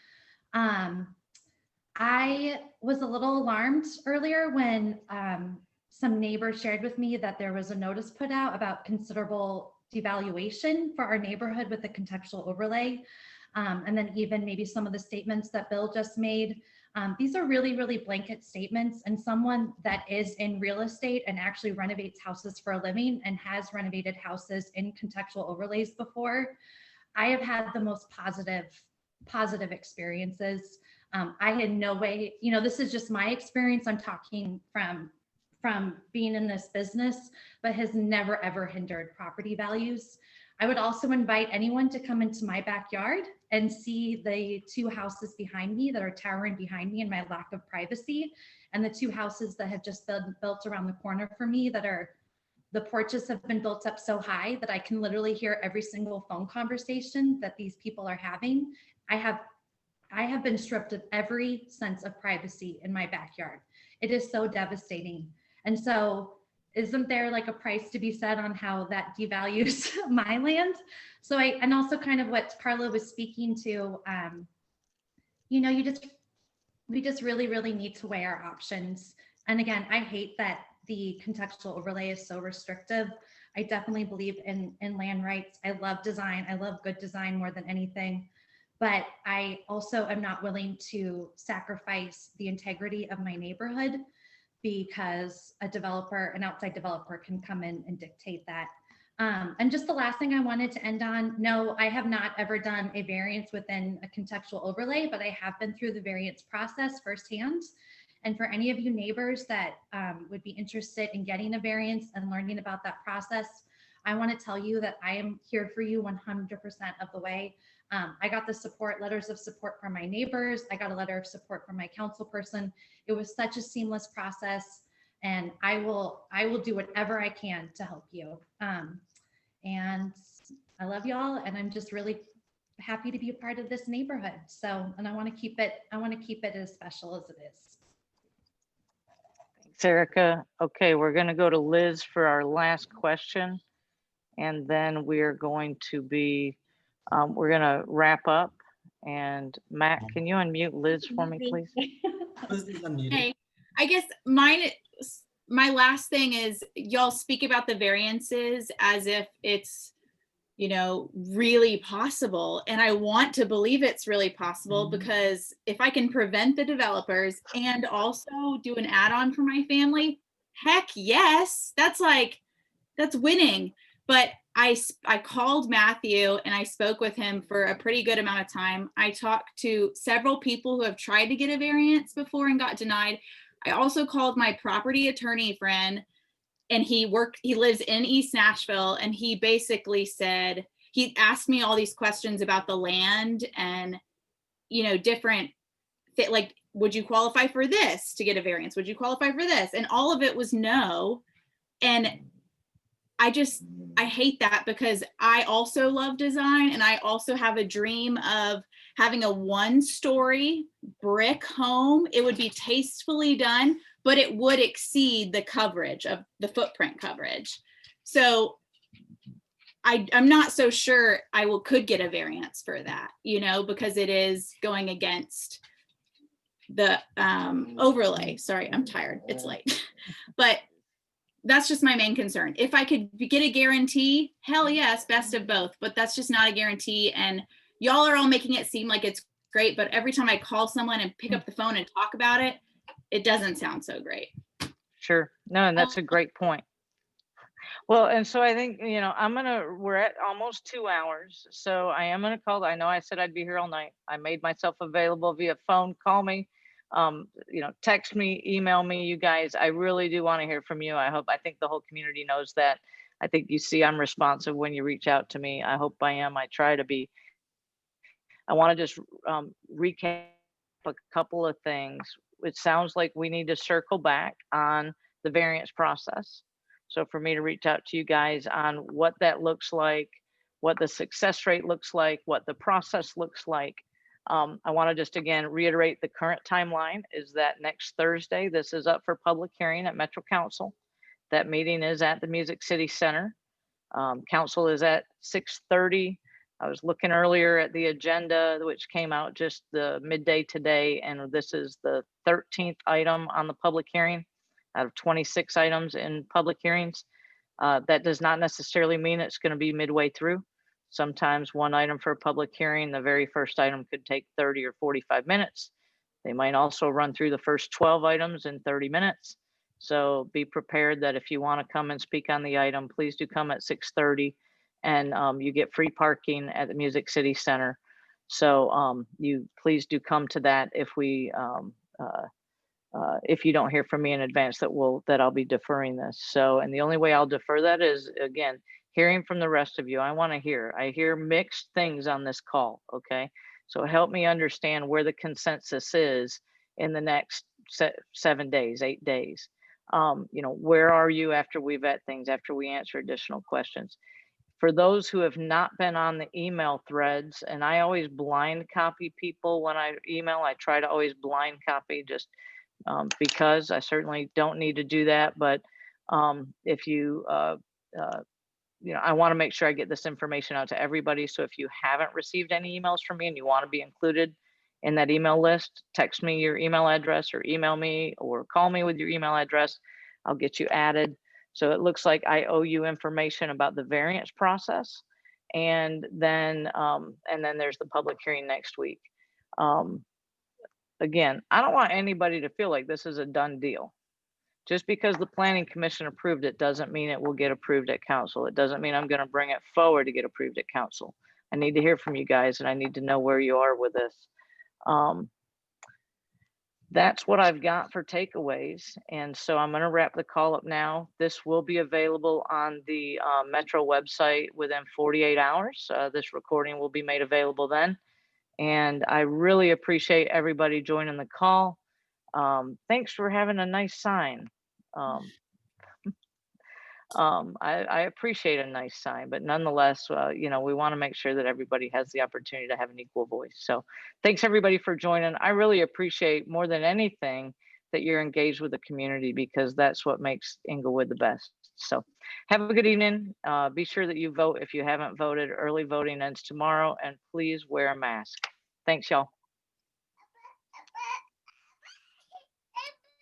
I was a little alarmed earlier when some neighbors shared with me that there was a notice put out about considerable devaluation for our neighborhood with the contextual overlay. And then even maybe some of the statements that Bill just made. These are really, really blanket statements, and someone that is in real estate and actually renovates houses for a living and has renovated houses in contextual overlays before, I have had the most positive experiences. I had no way, this is just my experience. I'm talking from being in this business, but has never, ever hindered property values. I would also invite anyone to come into my backyard and see the two houses behind me that are towering behind me and my lack of privacy, and the two houses that have just been built around the corner for me the porches have been built up so high that I can literally hear every single phone conversation that these people are having. I have been stripped of every sense of privacy in my backyard. It is so devastating. And so isn't there like a price to be set on how that devalues my land? So and also kind of what Carla was speaking to, we just really, really need to weigh our options. And again, I hate that the contextual overlay is so restrictive. I definitely believe in land rights. I love design. I love good design more than anything. But I also am not willing to sacrifice the integrity of my neighborhood because an outside developer can come in and dictate that. And just the last thing I wanted to end on, no, I have not ever done a variance within a contextual overlay, but I have been through the variance process firsthand. And for any of you neighbors that would be interested in getting a variance and learning about that process, I want to tell you that I am here for you 100% of the way. I got the letters of support from my neighbors. I got a letter of support from my council person. It was such a seamless process, and I will do whatever I can to help you. And I love y'all, and I'm just really happy to be a part of this neighborhood. So, and I want to keep it as special as it is. Thanks, Erica. Okay, we're going to go to Liz for our last question, and then we're going to be we're going to wrap up. And Matt, can you unmute Liz for me, please? Hey, I guess my last thing is y'all speak about the variances as if it's, really possible. And I want to believe it's really possible because if I can prevent the developers and also do an add-on for my family, heck yes, that's winning. But I called Matthew and I spoke with him for a pretty good amount of time. I talked to several people who have tried to get a variance before and got denied. I also called my property attorney friend, and he lives in East Nashville, and he basically said, he asked me all these questions about the land and, you know, different, like, would you qualify for this to get a variance? Would you qualify for this? And all of it was no. And I hate that, because I also love design, and I also have a dream of having a 1-story brick home. It would be tastefully done, but it would exceed the coverage of the footprint coverage. So I'm not so sure could get a variance for that, you know, because it is going against the overlay. Sorry, I'm tired. It's late. But that's just my main concern. If I could get a guarantee, hell yes, best of both, but that's just not a guarantee. And y'all are all making it seem like it's great, but every time I call someone and pick up the phone and talk about it, it doesn't sound so great. Sure. No, and that's a great point. Well, and so I think, you know, we're at almost 2 hours. So I am going to call. I know I said I'd be here all night. I made myself available via phone. Call me, you know, text me, email me, you guys. I really do want to hear from you. I think the whole community knows that. I think you see I'm responsive when you reach out to me. I hope I am. I try to be. I want to just recap a couple of things. It sounds like we need to circle back on the variance process. So for me to reach out to you guys on what that looks like, what the success rate looks like, what the process looks like. I want to just again reiterate the current timeline is that next Thursday, this is up for public hearing at Metro Council. That meeting is at the Music City Center. Council is at 6:30. I was looking earlier at the agenda, which came out just the midday today, and this is the 13th item on the public hearing out of 26 items in public hearings. That does not necessarily mean it's going to be midway through. Sometimes one item for a public hearing, the very first item could take 30 or 45 minutes. They might also run through the first 12 items in 30 minutes. So be prepared that if you want to come and speak on the item, please do come at 6:30, and you get free parking at the Music City Center. So you please do come to that if you don't hear from me in advance that I'll be deferring this. So, and the only way I'll defer that is, again, hearing from the rest of you. I hear mixed things on this call. Okay. So help me understand where the consensus is in the next 7 days, 8 days. You know, where are you after we vet things, after we answer additional questions? For those who have not been on the email threads, and I always blind copy people when I email, I try to always blind copy just because I certainly don't need to do that. But if you, you know, I want to make sure I get this information out to everybody. So if you haven't received any emails from me and you want to be included in that email list, text me your email address or email me or call me with your email address. I'll get you added. So it looks like I owe you information about the variance process. And then there's the public hearing next week. Again, I don't want anybody to feel like this is a done deal. Just because the Planning Commission approved it doesn't mean it will get approved at council. It doesn't mean I'm going to bring it forward to get approved at council. I need to hear from you guys, and I need to know where you are with this. That's what I've got for takeaways. And so I'm going to wrap the call up now. This will be available on the Metro website within 48 hours. This recording will be made available then. And I really appreciate everybody joining the call. Thanks for having a nice sign. I appreciate a nice sign, but nonetheless, you know, we want to make sure that everybody has the opportunity to have an equal voice. So thanks everybody for joining. I really appreciate more than anything that you're engaged with the community, because that's what makes Inglewood the best. So have a good evening. Be sure that you vote if you haven't voted. Early voting ends tomorrow, and please wear a mask. Thanks, y'all.